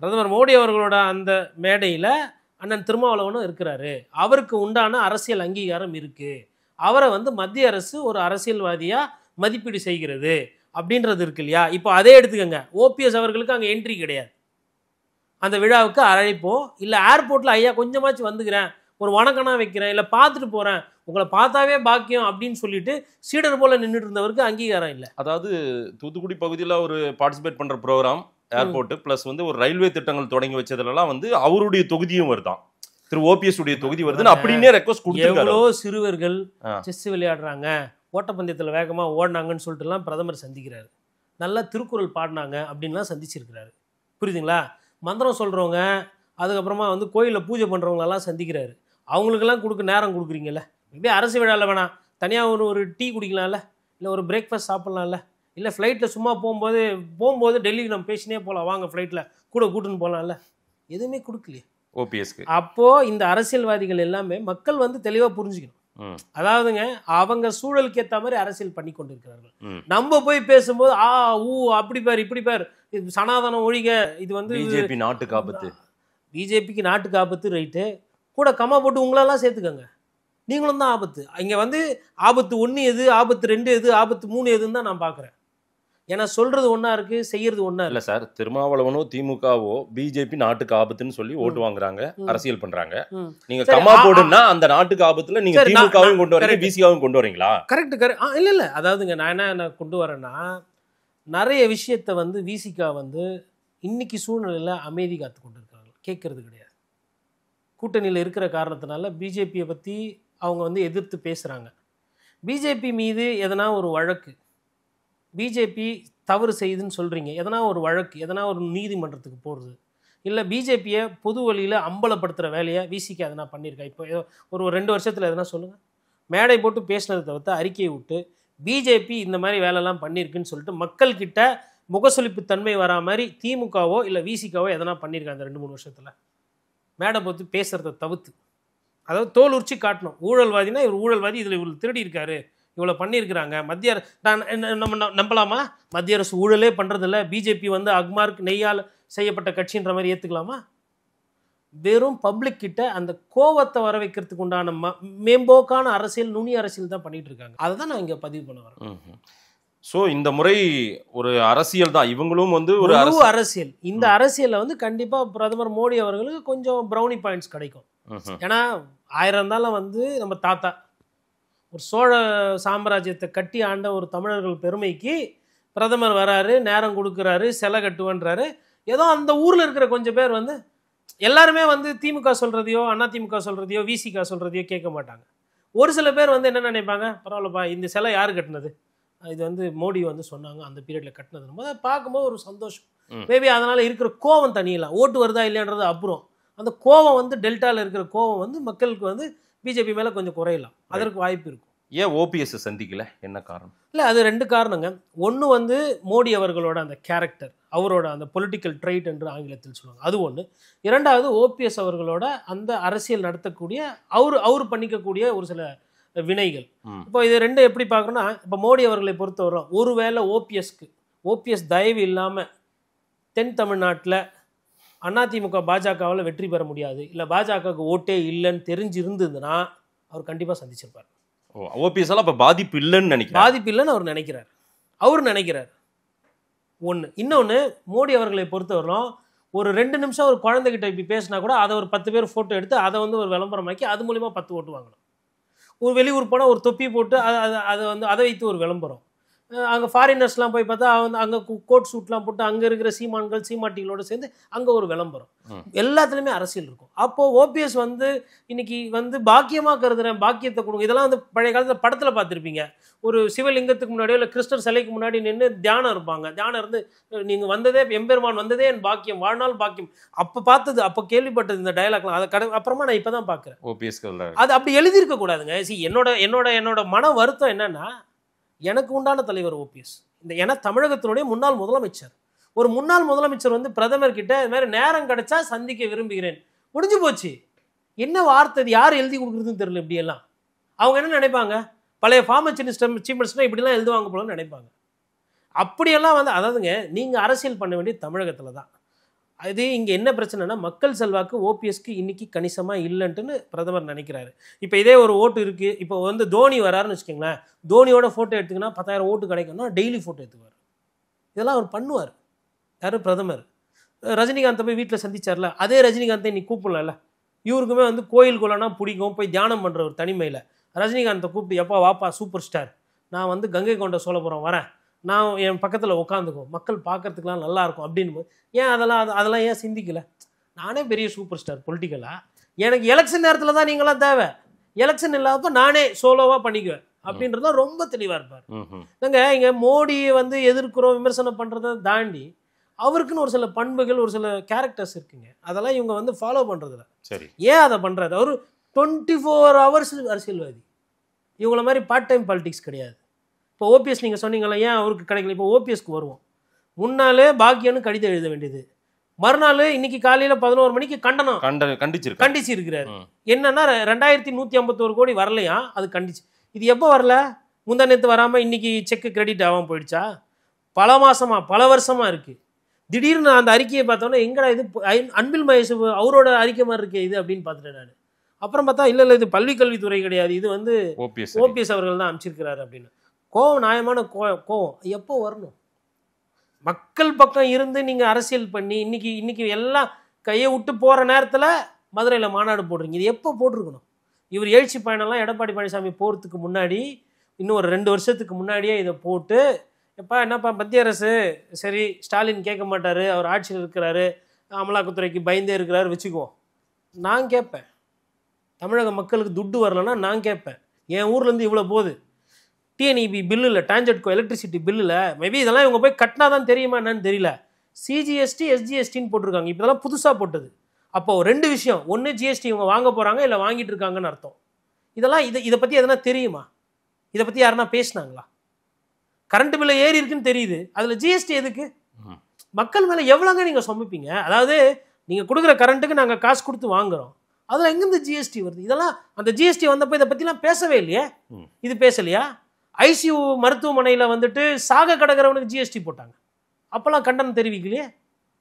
பிரதமர் மோடி அவர்களோட அந்த மேடையில் அண்ணன் திருமாவளவனும் இருக்கிறாரு, அவருக்கு உண்டான அரசியல் அங்கீகாரம் இருக்குது, அவரை வந்து மத்திய அரசு ஒரு அரசியல்வாதியாக மதிப்பீடு செய்கிறது அப்படின்றது இருக்கு இல்லையா. இப்போ அதே எடுத்துக்கோங்க, ஓபிஎஸ் அவர்களுக்கு அங்கே என்ட்ரி கிடையாது, அந்த விழாவுக்கு அழைப்போ இல்லை ஏர்போர்ட்டில் ஐயா கொஞ்சமாச்சும் வந்துக்கிறேன், ஒரு வணக்கம்னா வைக்கிறேன், இல்லை பார்த்துட்டு போகிறேன், உங்களை பார்த்தாவே பாக்கியம் அப்படின்னு சொல்லிட்டு சீடர் போல நின்றுட்டு இருந்தவருக்கு அங்கீகாரம் இல்லை. அதாவது தூத்துக்குடி பகுதியில் ஒரு பார்ட்டிசிபேட் பண்ணுற ப்ரோக்ராம், ஏர்போர்ட் ப்ளஸ் வந்து ஒரு ரயில்வே திட்டங்கள் தொடங்கி வச்சதுலாம் வந்து அவருடைய தொகுதியும் வருதான், திரு ஓபிஎஸ் உடைய தொகுதி வருதுன்னு அப்படின்னே ரெக்வஸ்ட் கொடுத்துருக்காரு. எவ்வளோ சிறுவர்கள் செஸ் விளையாடுறாங்க, ஓட்டப்பந்தயத்தில் வேகமாக ஓடினாங்கன்னு சொல்லிட்டுலாம் பிரதமர் சந்திக்கிறாரு, நல்லா திருக்குறள் பாடினாங்க அப்படின்லாம் சந்திச்சிருக்கிறாரு. புரியுதுங்களா? மந்திரம் சொல்கிறவங்க, அதுக்கப்புறமா வந்து கோயிலில் பூஜை பண்ணுறவங்களெல்லாம் சந்திக்கிறாரு. அவங்களுக்கெல்லாம் நேரம் கொடுக்குறீங்கல்ல, இப்படியே அரசு விழாவில் வேணாம், தனியாக ஒரு டீ குடிக்கலாம்ல, இல்லை ஒரு பிரேக்ஃபாஸ்ட் சாப்பிட்லாம்ல, இல்லை ஃப்ளைட்டில் சும்மா போகும்போது டெல்லிக்கு நம்ம பேசினே போகலாம், வாங்க ஃப்ளைட்டில் கூட கூட்டுன்னு போகலாம்ல, எதுவுமே கொடுக்கலையே ஓபிஎஸ்க்கு. அப்போது இந்த அரசியல்வாதிகள் எல்லாமே மக்கள் வந்து தெளிவாக புரிஞ்சுக்கணும். அதாவதுங்க அவங்க சூழலுக்கு ஏற்ற மாதிரி அரசியல் பண்ணி கொண்டிருக்கிறார்கள். நம்ம போய் பேசும்போது அப்படி பேர் இப்படி பேர், இது சனாதனம் ஒழிக, இது வந்து பிஜேபி நாட்டுக்கு ஆபத்து, பிஜேபிக்கு நாட்டுக்கு ஆபத்து, ரைட்டு, கூட கம்மா போட்டு உங்களெல்லாம் சேர்த்துக்கோங்க, நீங்களும் தான் ஆபத்து. இங்கே வந்து ஆபத்து 1 எது, ஆபத்து 2 எது, ஆபத்து 3 எதுன்னு தான் நான் பார்க்குறேன். ஏன்னா சொல்றது ஒன்றா இருக்குது, செய்யறது ஒன்றா இல்லை. சார், திருமாவளவனோ திமுகவோ பிஜேபி நாட்டுக்கு ஆபத்துன்னு சொல்லி ஓட்டு வாங்குறாங்க, அரசியல் பண்றாங்க. நீங்க கம்மா போடுன்னா அந்த நாட்டுக்கு ஆபத்துல நீங்க திமுகவும் கொண்டு வரீங்க, பிசிகாவும் கொண்டு வரீங்களா? கரெக்ட். இல்லை அதாவதுங்க நான் என்ன கொண்டு வரேன்னா, நிறைய விஷயத்தை வந்து விசிகா வந்து இன்னைக்கு சூழ்நிலையில் அமைதி காத்து கொண்டு இருக்காங்க, கேட்கறது கிடையாது. கூட்டணியில் இருக்கிற காரணத்தினால பிஜேபியை பற்றி அவங்க வந்து எதிர்த்து பேசுகிறாங்க. பிஜேபி மீது எதனா ஒரு வழக்கு, பிஜேபி தவறு செய்யுதுன்னு சொல்கிறீங்க, எதனா ஒரு வழக்கு, எதனா ஒரு நீதிமன்றத்துக்கு போடுறது, இல்லை பிஜேபியை பொது வழியில் அம்பலப்படுத்துகிற வேலையை விசிகா எதனா பண்ணியிருக்கா? இப்போ ஒரு 2 வருஷத்தில் எதனா சொல்லுங்கள். மேடை போட்டு பேசினதை தவிர்த்து அறிக்கையை விட்டு பிஜேபி இந்த மாதிரி வேலைலாம் பண்ணியிருக்குன்னு சொல்லிட்டு மக்கள்கிட்ட முகசொலிப்பு தன்மை வரா மாதிரி திமுகவோ இல்லை விசிகாவோ எதனா பண்ணியிருக்காங்க அந்த 2-3 வருஷத்தில்? மேடை போட்டு பேசுகிறத தவிர்த்து, அதாவது தோல் உரிச்சு காட்டணும், ஊழல்வாதினா இவர் ஊழல்வாதி, இதில் இவர் திருடி இருக்காரு, இவ்வளோ பண்ணியிருக்கிறாங்க. நம்ம நம்பலாமா? மத்திய அரசு ஊழலே பண்ணுறதில்ல, பிஜேபி வந்து அக்மார்க் நெய்யால் செய்யப்பட்ட கட்சின்ற மாதிரி ஏற்றுக்கலாமா? வெறும் பப்ளிக் கிட்ட அந்த கோவத்தை வர வைக்கிறதுக்கு உண்டான மேம்போக்கான அரசியல், நுனி அரசியல் தான் பண்ணிட்டு இருக்காங்க. அதை தான் நான் இங்கே பதிவு பண்ண வரேன். ஸோ இந்த முறை ஒரு அரசியல் தான், இவங்களும் வந்து ஒரு அரசியல். இந்த அரசியலில் வந்து கண்டிப்பாக பிரதமர் மோடி அவர்களுக்கு கொஞ்சம் ப்ரௌனி பாயிண்ட்ஸ் கிடைக்கும். ஏன்னா 1000 இருந்தாலும் வந்து நம்ம தாத்தா ஒரு சோழ சாம்ராஜ்யத்தை கட்டி ஆண்ட ஒரு தமிழர்கள் பெருமைக்கு பிரதமர் வராரு, நேரம் கொடுக்குறாரு, சிலை கட்டுவன்றாரு. ஏதோ அந்த ஊரில் இருக்கிற கொஞ்சம் பேர் வந்து எல்லாருமே வந்து திமுக சொல்கிறதையோ அதிமுக சொல்கிறதையோ விசிகா சொல்கிறதையோ கேட்க மாட்டாங்க. ஒரு சில பேர் வந்து என்ன நினைப்பாங்க, பரவாயில்லப்பா இந்த சிலை யார் கட்டினது, இது வந்து மோடி வந்து சொன்னாங்க அந்த பீரியடில் கட்டினதுன்னு போது பார்க்கும்போது ஒரு சந்தோஷம். மேபி அதனால் இருக்கிற கோவம் தனியலாம், ஓட்டு வருதா இல்லைன்றது அப்புறம். அந்த கோவம் வந்து டெல்டாவில் இருக்கிற கோவம் வந்து மக்களுக்கு வந்து பிஜேபி மேலே கொஞ்சம் குறையலாம், அதற்கு வாய்ப்பு இருக்கும். ஏன் ஓபிஎஸ் சந்திக்கல, என்ன காரணம்? இல்லை, அது 2 காரணங்க. ஒன்று வந்து மோடி அவர்களோட அந்த கேரக்டர், அவரோட அந்த பொலிட்டிக்கல் ட்ரைட் என்று ஆங்கிலத்தில் சொல்லுவாங்க, அது ஒன்று. 2வது ஓபிஎஸ் அவர்களோட அந்த அரசியல் நடத்தக்கூடிய அவர் பண்ணிக்கக்கூடிய ஒரு சில வினைகள். இப்போ இது 2 எப்படி பார்க்கணும்னா, இப்போ மோடி அவர்களை பொறுத்தவரை ஒருவேளை ஓபிஎஸ் தயவு இல்லாமல் தென் தமிழ்நாட்டில் அதிமுக பாஜகவில் வெற்றி பெற முடியாது, இல்லை பாஜகவுக்கு ஓட்டே இல்லைன்னு தெரிஞ்சிருந்ததுன்னா அவர் கண்டிப்பாக சந்திச்சிருப்பார். ஓபிஎஸ் அப்போ பாதிப்பு இல்லைன்னு நினைக்கிறார். பாதிப்பு இல்லைன்னு அவர் நினைக்கிறார். ஒன்று. இன்னொன்று, மோடி அவர்களை பொறுத்தவரைக்கும் ஒரு 2 நிமிஷம் ஒரு குழந்தைகிட்ட இப்படி பேசினா கூட அதை ஒரு 10 பேர் ஃபோட்டோ எடுத்து அதை வந்து ஒரு விளம்பரமாக்கி அது மூலிமா 10 ஓட்டு வாங்கணும். ஒரு வெளியூர் போனால் ஒரு தொப்பி போட்டு அதை வைத்து ஒரு விளம்பரம். அங்கே ஃபாரினர்ஸ்லாம் போய் பார்த்தா அங்கே கோட் சூட்லாம் போட்டு அங்கே இருக்கிற சீமான்கள் சீமாட்டிகளோடு சேர்ந்து அங்கே ஒரு விளம்பரம். எல்லாத்துலேயுமே அரசியல் இருக்கும். அப்போது ஓபிஎஸ் வந்து இன்னைக்கு வந்து பாக்கியமாக கருதுறேன், பாக்கியத்தை கொடுங்க, இதெல்லாம் வந்து பழைய காலத்தில் படத்தில் பார்த்துருப்பீங்க. ஒரு சிவலிங்கத்துக்கு முன்னாடியோ இல்லை கிறிஸ்டர் சிலைக்கு முன்னாடி நின்று தியானம் இருப்பாங்க. தியானம் இருந்து நீங்கள் வந்ததே எம்பெருமான் வந்ததே என் பாக்கியம், வாழ்நாள் பாக்கியம். அப்போ கேள்விப்பட்டது இந்த டயலாக்லாம். அதை அப்புறமா நான் இப்போ தான் பார்க்குறேன். ஓபிஎஸ் அது அப்படி எழுதியிருக்க கூடாதுங்க. என்னோட மன வருத்தம் என்னன்னா, எனக்கு உண்டான தலைவர் ஓபிஎஸ், ஏன்னா தமிழகத்தினுடைய முன்னாள் முதலமைச்சர், ஒரு முன்னாள் முதலமைச்சர் வந்து பிரதமர் கிட்ட இது மாதிரி நேரம் கிடைச்சா சந்திக்க விரும்புகிறேன், முடிஞ்சு போச்சு. என்ன வார்த்தை இது, யார் எழுதி கொடுக்குறதுன்னு தெரியல. இப்படியெல்லாம் அவங்க என்ன நினைப்பாங்க, பழைய ஃபார்மர் சீஃப் மினிஸ்டர் இப்படிலாம் எழுதுவாங்க போலன்னு நினைப்பாங்க. அப்படியெல்லாம் வந்து அதாவதுங்க, நீங்கள் அரசியல் பண்ண வேண்டிய தமிழகத்தில் தான். அது இங்கே என்ன பிரச்சனைனா, மக்கள் செல்வாக்கு ஓபிஎஸ்க்கு இன்னைக்கு கணிசமாக இல்லைன்ட்டுன்னு பிரதமர் நினைக்கிறாரு. இப்போ இதே ஒரு ஓட்டு இருக்குது, இப்போ வந்து தோனி வராருன்னு வச்சுக்கோங்களேன், தோனியோட ஃபோட்டோ எடுத்துக்கினா 10,000 ஓட்டு கிடைக்கும்னா டெய்லி ஃபோட்டோ எடுத்துக்குவார். இதெல்லாம் அவர் பண்ணுவார். யார்? பிரதமர். ரஜினிகாந்தை போய் வீட்டில் சந்திச்சார்ல, அதே ரஜினிகாந்தை நீ கூப்பிடல. இவருக்குமே வந்து கோயிலுக்குள்ளனா பிடிக்கும், போய் தியானம் பண்ணுற ஒரு தனிமையில் ரஜினிகாந்தை கூப்பிட்டு, எப்பா வாப்பா சூப்பர் ஸ்டார், நான் வந்து கங்கை கொண்ட சோழபுரம் வரேன், நான் என் பக்கத்தில் உட்காந்துக்கும், மக்கள் பார்க்கறதுக்கெலாம் நல்லாயிருக்கும் அப்படின்னு போது ஏன் அதெல்லாம் ஏன் சிந்திக்கலை? நானே பெரிய சூப்பர் ஸ்டார் பொலிட்டிக்கலாக, எனக்கு எலெக்ஷன் நேரத்தில் தான் நீங்களாம் தேவை, எலெக்ஷன் இல்லாதப்போ நானே சோலோவாக பண்ணிக்குவேன் அப்படின்றத ரொம்ப தெளிவாக இருப்பார். நாங்கள் இங்கே மோடியை வந்து எதிர்க்கிறோம் விமர்சனம் பண்ணுறதை தாண்டி அவருக்குன்னு ஒரு சில பண்புகள், ஒரு சில கேரக்டர்ஸ் இருக்குங்க, அதெல்லாம் இவங்க வந்து ஃபாலோ பண்ணுறதில்ல. சரி, ஏன் அதை பண்ணுறாரு? அவர் 24 hours அரசியல்வாதி, இவங்கள மாதிரி பார்ட் டைம் பாலிடிக்ஸ் கிடையாது. இப்போ ஓபிஎஸ் நீங்கள் சொன்னீங்களா, ஏன் அவருக்கு கிடைக்கல? இப்போ ஓபிஎஸ்க்கு வருவோம். முன்னாலே பாக்கியன்னு கடிதம் எழுத வேண்டியது, மறுநாள் இன்னைக்கு காலையில் 11 மணிக்கு கண்டிச்சிருக்கிறாரு. என்னன்னா 2151 கோடி வரலையா, அது கண்டிச்சு. இது எப்போ வரல? முந்தா நேற்று வராமல் இன்னைக்கு செக்கு கிரெடிட் ஆகாமல் போயிடுச்சா? பல மாசமா, பல வருஷமா இருக்கு. திடீர்னு அந்த அறிக்கையை பார்த்தோன்னா, எங்கடா இது அன்பில் மகேஷ் அவரோட அறிக்கை மாதிரி இருக்கு இது அப்படின்னு பார்த்துட்டேன் நான். அப்புறம் பார்த்தா இல்லை இது பள்ளி கல்வித்துறை கிடையாது, இது வந்து ஓபிஎஸ் அவர்கள் தான் அமைச்சிருக்கிறாரு அப்படின்னு. கோவம், நியாயமான கோவம் எப்போ வரணும்? மக்கள் பக்கம் இருந்து நீங்கள் அரசியல் பண்ணி இன்னைக்கு எல்லாம் கையை விட்டு போகிற நேரத்தில் மதுரையில் மாநாடு போடுறீங்க. இது எப்போ போட்டிருக்கணும்? இவர் எழுச்சி பயணம்லாம் எடப்பாடி பழனிசாமி போகிறதுக்கு முன்னாடி, இன்னும் ஒரு 2 வருஷத்துக்கு முன்னாடியே இதை போட்டு, எப்பா என்னப்பா மத்திய அரசு சரி ஸ்டாலின் கேட்க மாட்டார், அவர் ஆட்சியில் இருக்கிறாரு, அமலாக்கத்துறைக்கு பயந்தே இருக்கிறாரு வச்சுக்குவோம். நான் கேட்பேன், தமிழக மக்களுக்கு துட்டு வரலன்னா நான் கேட்பேன், என் ஊர்லேருந்து இவ்வளோ போகுது, டிஎன்இபி பில்லில், டான்ஜெட்கோ எலக்ட்ரிசிட்டி பில்லில், மேபி இதெல்லாம் இவங்க போய் கட்டினா தான் தெரியுமா என்னன்னு தெரியல, சிஜிஎஸ்டி எஸ்ஜிஎஸ்டின்னு போட்டிருக்காங்க. இப்போ இதெல்லாம் புதுசாக போட்டது. அப்போது 2 விஷயம், ஒன்று ஜிஎஸ்டி இவங்க வாங்க போகிறாங்க, இல்லை வாங்கிட்டு இருக்காங்கன்னு அர்த்தம். இதெல்லாம் இதை பற்றி எதனா தெரியுமா? இதை பற்றி யாருன்னா பேசினாங்களா? கரண்ட் பில்லை ஏறி இருக்குன்னு தெரியுது, அதில் ஜிஎஸ்டி எதுக்கு? மக்கள் மேலே எவ்வளோங்க நீங்கள் சுமப்பீங்க? அதாவது நீங்கள் கொடுக்குற கரண்ட்டுக்கு நாங்கள் காசு கொடுத்து வாங்குகிறோம், அதில் எங்கேருந்து ஜிஎஸ்டி வருது? இதெல்லாம் அந்த ஜிஎஸ்டி வந்தப்போ இதை பற்றிலாம் பேசவே இல்லையே. இது பேசலையா? ஐசியூ மருத்துவமனையில் வந்துட்டு சாக கிடக்கிறவனுக்கு ஜிஎஸ்டி போட்டாங்க, அப்போல்லாம் கண்டனம் தெரிவிக்கலையே.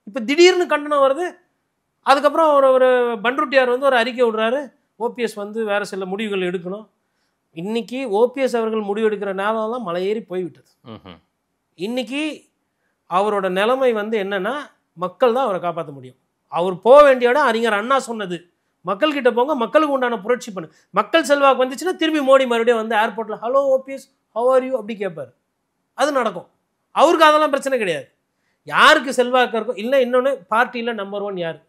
இப்போ திடீர்னு கண்டனம் வருது. அதுக்கப்புறம் ஒரு பண்ருட்டியார் வந்து ஒரு அறிக்கை விடுறாரு, ஓபிஎஸ் வந்து வேறு சில முடிவுகள் எடுக்கணும். இன்னைக்கு ஓபிஎஸ் அவர்கள் முடிவு எடுக்கிற நேரம்லாம் மலை ஏறி போய்விட்டது. இன்னைக்கு அவரோட நிலைமை வந்து என்னன்னா, மக்கள் தான் அவரை காப்பாற்ற முடியும். அவர் போக வேண்டிய இடம் அறிஞர் அண்ணா சொன்னது, மக்கள்கிட்ட போங்க, மக்களுக்கு உண்டான புரட்சி பண்ணு. மக்கள் செல்வாக்கு வந்துச்சுன்னா திரும்பி மோடி மறுபடியும் வந்து ஏர்போர்ட்டில் hello OPS how are you அப்படி கேட்பார். அது நடக்கும். அவருக்கு அதெல்லாம் பிரச்சனை கிடையாது. யாருக்கு செல்வாக்கு இருக்கும் இல்லை, இன்னொன்று பார்ட்டியில் நம்பர் 1 யார்,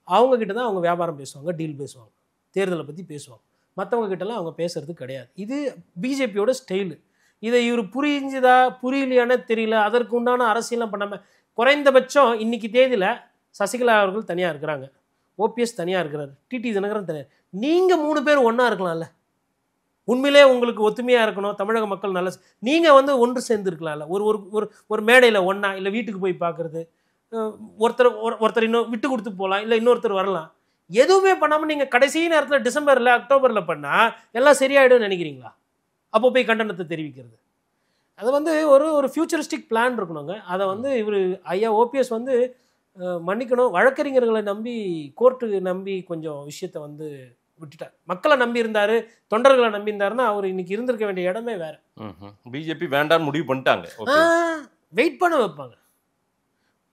அவங்கக்கிட்ட தான் அவங்க வியாபாரம் பேசுவாங்க, டீல் பேசுவாங்க, தேர்தலை பற்றி பேசுவாங்க. மற்றவங்க கிட்டலாம் அவங்க பேசுறது கிடையாது. இது பிஜேபியோட ஸ்டைலு. இதை இவர் புரிஞ்சுதா புரியலையானே தெரியல. அதற்கு உண்டான அரசியலாம் பண்ணாமல், குறைந்தபட்சம் இன்னைக்கு தேதியில் சசிகலா அவர்கள் தனியாக இருக்கிறாங்க, ஓபிஎஸ் தனியாக இருக்கிறார், டிடி தினகரன் தனியாக. நீங்கள் 3 பேர் ஒன்றா இருக்கலாம்ல. உண்மையிலே உங்களுக்கு ஒத்துமையாக இருக்கணும், தமிழக மக்கள் நல்ல, நீங்கள் வந்து ஒன்று சேர்ந்து இருக்கலாம்ல. ஒரு மேடையில் ஒன்றா, இல்லை வீட்டுக்கு போய் பார்க்குறது, ஒருத்தர் இன்னும் விட்டு கொடுத்து போகலாம், இல்லை இன்னொருத்தர் வரலாம். எதுவுமே பண்ணாமல் நீங்கள் கடைசி நேரத்தில் டிசம்பரில் அக்டோபரில் பண்ணால் எல்லாம் சரியாயிடும்னு நினைக்கிறீங்களா? அப்போ போய் கண்டனத்தை தெரிவிக்கிறது, அது வந்து ஒரு ஃபியூச்சரிஸ்டிக் பிளான் இருக்கணுங்க. அதை வந்து இவர் ஐயா ஓபிஎஸ் வந்து மன்னிக்கணும், வழக்கறிஞர்களை நம்பி, கோர்ட்டு நம்பி கொஞ்சம் விஷயத்தை வந்து விட்டுட்டார். மக்களை நம்பி இருந்தாரு, தொண்டர்களை நம்பி இருந்தாருன்னா அவர் இன்னைக்கு இருந்திருக்க வேண்டிய இடமே வேற. பிஜேபி வேண்டான்னு முடிவு பண்ணிட்டாங்க. வெயிட் பண்ண வைப்பாங்க.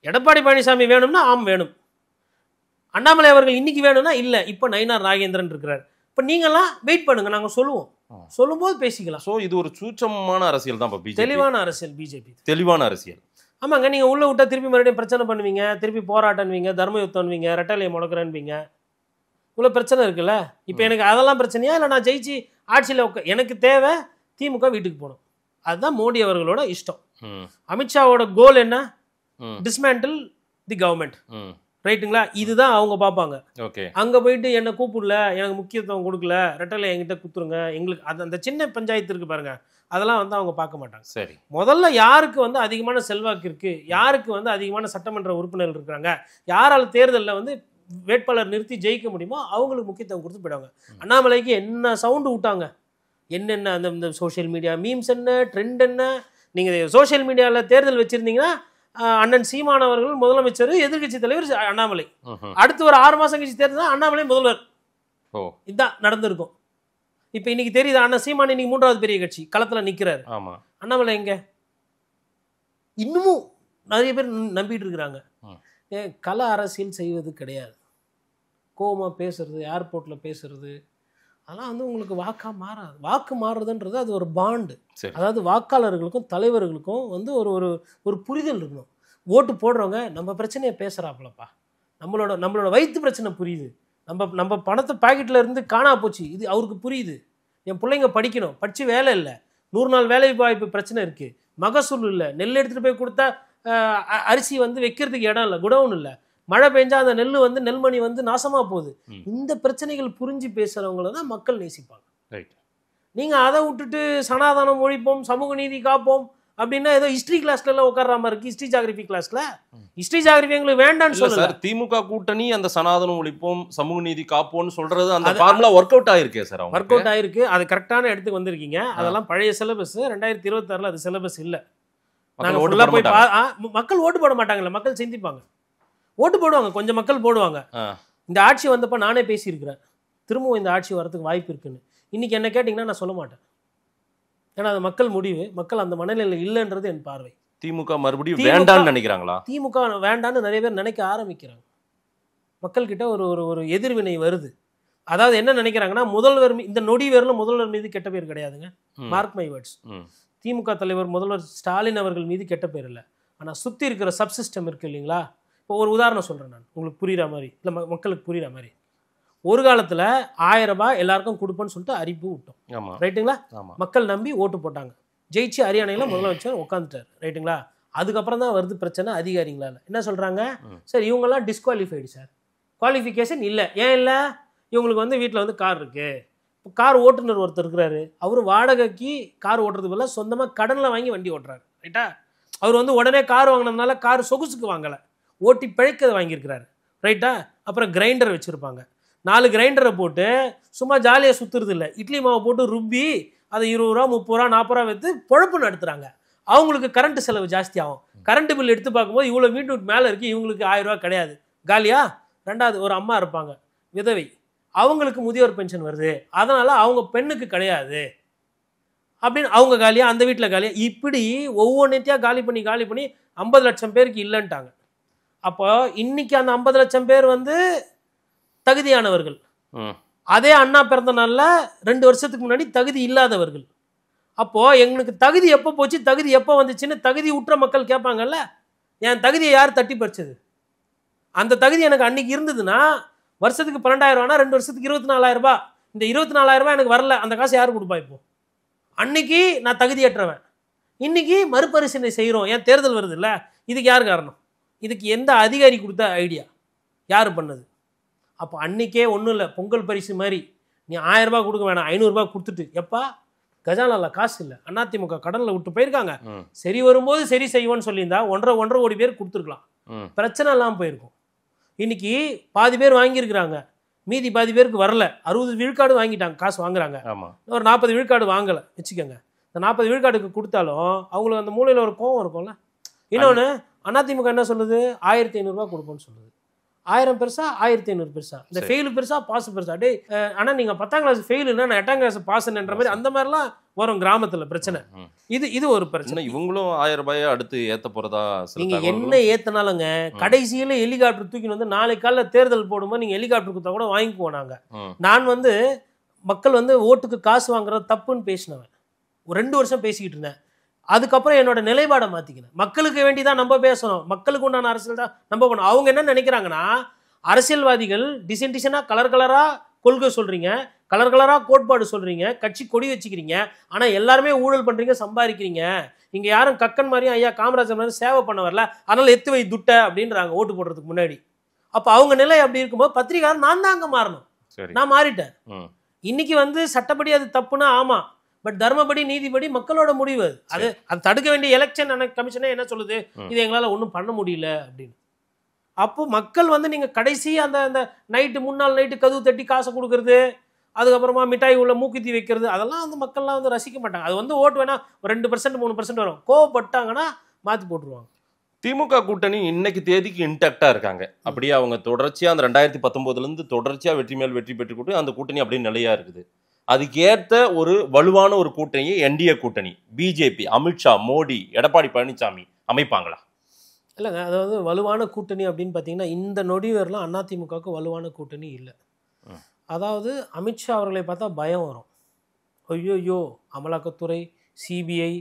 எடப்பாடி பழனிசாமி வேணும்னா ஆம் வேணும், அண்ணாமலை அவர்கள் இன்னைக்கு வேணும்னா இல்லை, இப்போ நயினார் நாகேந்திரன் இருக்கிறார். இப்போ நீங்களாம் வெயிட் பண்ணுங்க, நாங்கள் சொல்லும்போது பேசிக்கலாம். ஸோ இது ஒரு சூட்சமான அரசியல் தான். தெளிவான அரசியல் பிஜேபி, தெளிவான அரசியல். ஆமாங்க, நீங்கள் உள்ளே விட்டால் திருப்பி மறுபடியும் பிரச்சனை பண்ணுவீங்க, திருப்பி போராட்டம்வீங்க, தர்ம யுத்தம்வீங்க, ரெட்டலையை முடக்கிறேன்வீங்க, இவ்வளோ பிரச்சனை இருக்குல்ல. இப்போ எனக்கு அதெல்லாம் பிரச்சனையா? இல்லை நான் ஜெயிச்சு ஆட்சியில் எனக்கு தேவை திமுக வீட்டுக்கு போகணும், அதுதான் மோடி அவர்களோட இஷ்டம். அமித்ஷாவோட கோல் என்ன? Dismantle the government. ரைட்டுங்களா? இதுதான் அவங்க பார்ப்பாங்க. ஓகே. அங்கே போயிட்டு என்னை கூப்பிடல, எனக்கு முக்கியத்துவம் கொடுக்கல, ரெட்டலை என்கிட்ட குத்துருங்க, எங்களுக்கு அது அந்த சின்ன பஞ்சாயத்து இருக்குது பாருங்க, அதெல்லாம் வந்து அவங்க பார்க்க மாட்டாங்க. சரி. முதல்ல யாருக்கு வந்து அதிகமான செல்வாக்கு இருக்குது, யாருக்கு வந்து அதிகமான சட்டமன்ற உறுப்பினர்கள் இருக்கிறாங்க, யாரால் தேர்தலில் வந்து வேட்பாளர் நிறுத்தி ஜெயிக்க முடியுமோ அவங்களுக்கு முக்கியத்துவம் கொடுத்து போயிடுவாங்க. அண்ணாமலைக்கு என்ன சவுண்டு விட்டாங்க, என்னென்ன அந்த இந்த சோஷியல் மீடியா மீம்ஸ் என்ன, ட்ரெண்ட் என்ன. நீங்கள் சோஷியல் மீடியாவில் தேர்தல் வச்சுருந்தீங்கன்னா அண்ணன் சீமான் அவர்கள் முதலமைச்சர், எதிர்கட்சி தலைவர் அண்ணாமலை. அடுத்து ஒரு 6 மாதம் கழிச்சு தேர்தல் அண்ணாமலை முதல்வர். இதுதான் நடந்திருக்கும். இப்போ இன்னைக்கு தெரியுது, அண்ணன் சீமான் இன்னைக்கு 3வது பெரிய கட்சி களத்தில் நிற்கிறாரு. அண்ணாமலை எங்க இன்னமும் நிறைய பேர் நம்பிட்டு இருக்கிறாங்க. கள அரசியல் செய்வது கிடையாது. கோவமாக பேசுறது, ஏர்போர்ட்டில் பேசுறது, அதெல்லாம் வந்து உங்களுக்கு வாக்காக மாறாது. வாக்கு மாறுறதுன்றது அது ஒரு பாண்டு. அதாவது வாக்காளர்களுக்கும் தலைவர்களுக்கும் வந்து ஒரு ஒரு ஒரு புரிதல் இருக்கணும். ஓட்டு போடுறவங்க நம்ம பிரச்சனையை பேசுகிறாப்புலப்பா, நம்மளோட வயிற்று பிரச்சனை புரியுது, நம்ம பணத்தை பாக்கெட்டில் இருந்து காணா போச்சு, இது அவருக்கு புரியுது. என் பிள்ளைங்க படிக்கணும், படித்து வேலை இல்லை, 100 நாள் வேலை வாய்ப்பு பிரச்சனை இருக்குது, மகசூல் இல்லை, நெல் எடுத்துகிட்டு போய் கொடுத்தா அரிசி வந்து வைக்கிறதுக்கு இடம் இல்லை, குடவுன் இல்லை, மழை பெஞ்சா அந்த நெல் வந்து நெல்மணி வந்து நாசமாக போகுது. இந்த பிரச்சனைகள் புரிஞ்சு பேசுகிறவங்கள தான் மக்கள் நேசிப்பாங்க. நீங்கள் அதை விட்டுட்டு சனாதனம் ஒழிப்போம், சமூக நீதி காப்போம் அப்படின்னா ஏதோ ஹிஸ்ட்ரி கிளாஸ்ல எல்லாம் உட்கார்ற மாதிரி இருக்கு. ஹிஸ்ட்ரி ஜாகிரபி கிளாஸ்ல ஹிஸ்ட்ரி ஜாகிரபி எங்களுக்கு வேண்டாம்னு சொல்ல சார். திமுக கூட்டணி அந்த சனாதனம் ஒழிப்போம், சமூக நீதி காப்போம்னு சொல்றது அந்த ஃபார்முலா ஒர்க் அவுட் ஆயிருக்கு சார். ஒர்க் அவுட் ஆயிருக்கு. அது கரெக்டான இடத்துக்கு வந்திருக்கீங்க. அதெல்லாம் பழைய சிலபஸ். 2026 அது சிலபஸ் இல்லை. மக்கள் ஓட்டு போட மாட்டாங்கல்ல, மக்கள் சிந்திப்பாங்க. ஓட்டு போடுவாங்க, கொஞ்சம் மக்கள் போடுவாங்க. இந்த ஆட்சி வந்தப்ப நானே பேசியிருக்கிறேன், திரும்பவும் இந்த ஆட்சி வரதுக்கு வாய்ப்பு இருக்குன்னு. இன்னைக்கு என்ன கேட்டிங்கன்னா நான் சொல்ல மாட்டேன். ஏன்னா அது மக்கள் முடிவு. மக்கள் அந்த மனநிலையில் இல்லைன்றது என் பார்வை. திமுக மறுபடியும் வேண்டான்னு நினைக்கிறாங்களா? திமுக வேண்டான்னு நிறைய பேர் நினைக்க ஆரம்பிக்கிறாங்க. மக்கள்கிட்ட ஒரு ஒரு எதிர்வினை வருது. அதாவது என்ன நினைக்கிறாங்கன்னா, முதல்வர் இந்த நொடி வேரில் முதல்வர் மீது கெட்ட பேர் கிடையாதுங்க. Mark my words. திமுக தலைவர் முதல்வர் ஸ்டாலின் அவர்கள் மீது கெட்ட பேர் இல்லை. ஆனால் சுற்றி இருக்கிற சப்சிஸ்டம் இருக்குது இல்லைங்களா? இப்போ ஒரு உதாரணம் சொல்கிறேன் நான், உங்களுக்கு புரிகிற மாதிரி, இல்லை மக்களுக்கு புரிகிற மாதிரி. ஒரு காலத்தில் 1000 ரூபாய் எல்லாருக்கும் கொடுப்பேன்னு சொல்லிட்டு அறிவிப்பு விட்டோம், ரைட்டுங்களா? மக்கள் நம்பி ஓட்டு போட்டாங்க, ஜெயிச்சு ஹரியானையில் முதலமைச்சர் உட்காந்துட்டார், ரைட்டுங்களா? அதுக்கப்புறம் தான் வருது பிரச்சனை அதிகாரிங்களால். என்ன சொல்கிறாங்க, சார் இவங்கெல்லாம் டிஸ்குவாலிஃபைடு சார், குவாலிஃபிகேஷன் இல்லை. ஏன் இல்லை? இவங்களுக்கு வந்து வீட்டில் வந்து கார் இருக்குது. இப்போ கார் ஓட்டுநர் ஒருத்தர் இருக்கிறாரு, அவர் வாடகைக்கு கார் ஓட்டுறது பதிலாக சொந்தமாக கடனில் வாங்கி வண்டி ஓட்டுறாரு, ரைட்டா? அவர் வந்து உடனே கார் வாங்கினதுனால கார் சொகுசுக்கு வாங்கலை, ஓட்டி பிழைக்கிறது வாங்கியிருக்கிறாரு, ரைட்டா? அப்புறம் கிரைண்டர் வச்சுருப்பாங்க, 4 கிரைண்டரை போட்டு சும்மா ஜாலியாக சுற்றுறது இல்லை, இட்லி மாவை போட்டு ருப்பி அதை 20 ரூபா 30 ரூபா 40 ரூபா வைத்து பொழப்பு நடத்துகிறாங்க. அவங்களுக்கு கரண்ட் செலவு ஜாஸ்தி ஆகும். கரண்ட் பில் எடுத்து பார்க்கும்போது இவ்வளோ வீட்டு மேலே இருக்குது, இவங்களுக்கு 1000 ரூபா கிடையாது, காலியா? ரெண்டாவது ஒரு அம்மா இருப்பாங்க விதவை, அவங்களுக்கு முதியோர் பென்ஷன் வருது, அதனால் அவங்க பெண்ணுக்கு கிடையாது அப்படின்னு அவங்க காலியா, அந்த வீட்டில் காலியா, இப்படி ஒவ்வொன்றைத்தையாக காலி பண்ணி 50 லட்சம் பேருக்கு இல்லைன்ட்டாங்க. அப்போ இன்னைக்கு அந்த 50 லட்சம் பேர் வந்து தகுதியானவர்கள். அதே அண்ணா பிறந்த நாளில் 2 வருஷத்துக்கு முன்னாடி தகுதி இல்லாதவர்கள். அப்போ எங்களுக்கு தகுதி எப்போ போச்சு, தகுதி எப்போ வந்துச்சுன்னு தகுதி உற்ற மக்கள் கேட்பாங்கல்ல. என் தகுதியை யார் தட்டி பறிச்சது? அந்த தகுதி எனக்கு அன்னைக்கு இருந்ததுன்னா வருஷத்துக்கு 12,000 ரூபானா 2 வருஷத்துக்கு 24,000 ரூபாய். இந்த 24,000 ரூபாய் எனக்கு வரல, அந்த காசு யார் கொடுப்பா? இப்போ அன்னைக்கு நான் தகுதியற்றவன், இன்னைக்கு மறுபரிசீலனை செய்கிறோம், ஏன் தேர்தல் வருது இல்லை? இதுக்கு யார் காரணம்? இதுக்கு எந்த அதிகாரி கொடுத்த ஐடியா, யார் பண்ணது? அப்போ அன்றைக்கே ஒன்றும் இல்லை, பொங்கல் பரிசு மாதிரி நீ 1000 ரூபாய் கொடுக்க வேணாம், 500 ரூபாய் கொடுத்துட்டு, எப்பா கஜானாவில் காசு இல்லை, அதிமுக கடனில் விட்டு போயிருக்காங்க, சரி வரும்போது சரி செய்வோன்னு சொல்லியிருந்தா 1.5 கோடி பேர் கொடுத்துருக்கலாம், பிரச்சனை எல்லாம் போயிருக்கும். இன்னைக்கு பாதி பேர் வாங்கியிருக்கிறாங்க, மீதி பாதி பேருக்கு வரல. 60 விழுக்காடு வாங்கிட்டாங்க, காசு வாங்குறாங்க, ஒரு 40 விழுக்காடு வாங்கலை வச்சுக்கோங்க. இந்த 40 விழுக்காடுக்கு கொடுத்தாலும் அவங்களுக்கு அந்த மூலையில் ஒரு கோவம் இருக்கும்ல. இன்னொன்று, அதிமுக என்ன சொல்லுது, 1500 ரூபா கொடுப்போம்னு சொல்லுது. 1000 பெருசா 1500 பெருசா, இந்த ஃபெயிலு பெருசா பாஸ் பெருசா? டே ஆனால் நீங்கள் 10ஆம் கிளாஸ் ஃபெயிலுன்னா நான் 8ஆம் கிளாஸ் பாஸ்ன்ற மாதிரி அந்த மாதிரிலாம் வரும் கிராமத்தில் பிரச்சனை. இது ஒரு பிரச்சனை. இவங்களும் 1000 ரூபாயை அடுத்து ஏற்ற போகிறதா? நீங்கள் என்ன ஏற்றினாலுங்க கடைசியில் ஹெலிகாப்டர் தூக்கின்னு வந்து நாளைக்கு காலையில் தேர்தல் போடும்போது நீங்கள் ஹெலிகாப்டர் கொடுத்தா கூட வாங்கிக்குவோம் நாங்கள். நான் வந்து மக்கள் வந்து ஓட்டுக்கு காசு வாங்குறது தப்புன்னு பேசினவன், ஒரு 2 வருஷம் பேசிக்கிட்டு இருந்தேன். அதுக்கப்புறம் என்னோட நிலைப்பாடை மாற்றிக்கினேன். மக்களுக்கு வேண்டி தான் நம்ம பேசணும், மக்களுக்கு உண்டான அரசியல் தான் நம்ம பண்ணணும். அவங்க என்ன நினைக்கிறாங்கன்னா, அரசியல்வாதிகள் டிசைனாக கலர் கலராக கொள்கை சொல்கிறீங்க, கலர் கலராக கோட்பாடு சொல்கிறீங்க, கட்சி கொடி வச்சுக்கிறீங்க, ஆனால் எல்லாருமே ஊழல் பண்ணுறீங்க, சம்பாதிக்கிறீங்க, இங்கே யாரும் கக்கன் மாதிரியும் ஐயா காமராஜர் மாதிரி சேவை பண்ண வரல, அதனால் எத்து வை துட்டை அப்படின்றாங்க ஓட்டு போடுறதுக்கு முன்னாடி. அப்போ அவங்க நிலை அப்படி இருக்கும்போது பத்திரிகையாளர் நான் தான் அங்கே மாறணும். சரி. நான் மாறிட்டேன். இன்னைக்கு வந்து சட்டப்படி அது தப்புனா ஆமா, பட் தர்மப்படி நீதிபடி மக்களோட முடிவு அது. அது தடுக்க வேண்டிய எலெக்ஷன் கமிஷனே என்ன சொல்லுது, இது எங்களால் ஒன்றும் பண்ண முடியல அப்படின்னு. அப்போ மக்கள் வந்து நீங்க கடைசி அந்த நைட்டு முன்னாள் நைட்டு கதவு தட்டி காசை கொடுக்கறது, அதுக்கப்புறமா மிட்டாய் உள்ள மூக்குத்தி வைக்கிறது, அதெல்லாம் வந்து மக்கள்லாம் வந்து ரசிக்க மாட்டாங்க. அது வந்து ஓட்டு வேணா 2% 3% வரும், கோவப்பட்டாங்கன்னா மாற்றி போட்டுருவாங்க. திமுக கூட்டணி இன்னைக்கு தேதிக்கு இன்டாக்டா இருக்காங்க. அப்படியே அவங்க தொடர்ச்சியா அந்த 2019 தொடர்ச்சியா வெற்றி மேல் வெற்றி பெற்றுக்கிட்டு அந்த கூட்டணி அப்படியே நிலையா இருக்குது. அதுக்கேற்ற ஒரு வலுவான ஒரு கூட்டணியை என்டிஏ கூட்டணி பிஜேபி, அமித்ஷா, மோடி, எடப்பாடி பழனிசாமி அமைப்பாங்களா? இல்லைங்க, அதாவது வலுவான கூட்டணி அப்படின்னு பார்த்தீங்கன்னா இந்த நொடி வரலாம் அதிமுகவுக்கு வலுவான கூட்டணி இல்லை. அதாவது அமித்ஷா அவர்களை பார்த்தா பயம் வரும். ஐயோ அமலாக்கத்துறை, சிபிஐ,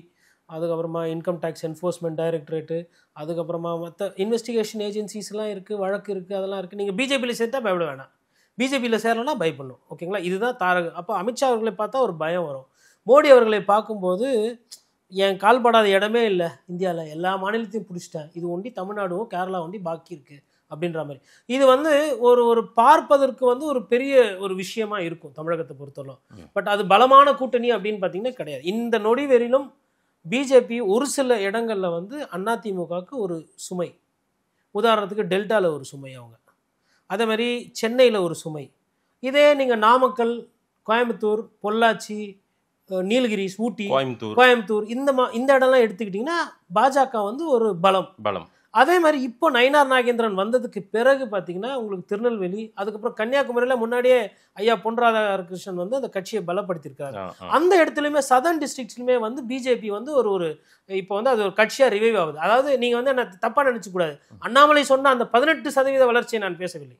அதுக்கப்புறமா இன்கம் டேக்ஸ் என்ஃபோர்ஸ்மெண்ட் டைரக்டரேட்டு, அதுக்கப்புறமா மற்ற இன்வெஸ்டிகேஷன் ஏஜென்சிஸ்லாம் இருக்குது, வழக்கு இருக்குது, அதெல்லாம் இருக்குது. நீங்கள் பிஜேபியில் சேர்த்தா பயப்பட வேணாம், பிஜேபியில் சேரலன்னா பயப்படணும். ஓகேங்களா, இதுதான் தாரக. அப்போ அமித்ஷா அவர்களை பார்த்தா ஒரு பயம் வரும். மோடி அவர்களை பார்க்கும்போது என் கால்படாத இடமே இல்லை இந்தியாவில், எல்லா மாநிலத்தையும் பிடிச்சிட்டேன், இது ஒண்டி தமிழ்நாடும் கேரளா ஒண்டி பாக்கி இருக்குது அப்படின்ற மாதிரி. இது வந்து ஒரு பார்ப்பதற்கு வந்து ஒரு பெரிய ஒரு விஷயமா இருக்கும் தமிழகத்தை பொறுத்தவரை. பட் அது பலமான கூட்டணி அப்படின்னு பார்த்தீங்கன்னா கிடையாது. இந்த நொடி வெறிலும் பிஜேபி ஒரு சில இடங்களில் வந்து அதிமுகவுக்கு ஒரு சுமை. உதாரணத்துக்கு டெல்டாவில் ஒரு சுமை அவங்க, அதே மாதிரி சென்னையில் ஒரு சுமை. இதே நீங்கள் நாமக்கல், கோயம்புத்தூர், பொள்ளாச்சி, நீலகிரிஸ், ஊட்டி, கோயம்புத்தூர் இந்த இடம்லாம் எடுத்துக்கிட்டிங்கன்னா பாஜக வந்து ஒரு பலம். அதே மாதிரி இப்போ நயினார் நாகேந்திரன் வந்ததுக்கு பிறகு பார்த்தீங்கன்னா உங்களுக்கு திருநெல்வேலி, அதுக்கப்புறம் கன்னியாகுமரியில் முன்னாடியே ஐயா பொன் ராதாகிருஷ்ணன் வந்து அந்த கட்சியை பலப்படுத்தியிருக்காரு. அந்த இடத்துலையுமே சதர்ன் டிஸ்ட்ரிக்ட்ஸ்லுமே வந்து பிஜேபி வந்து ஒரு இப்போ வந்து அது ஒரு கட்சியாக ரிவைவ் ஆகுது. அதாவது நீங்கள் வந்து என்ன தப்பாக நினச்சிக்கூடாது, அண்ணாமலை சொன்ன அந்த 18% வளர்ச்சியை நான் பேசவில்லை.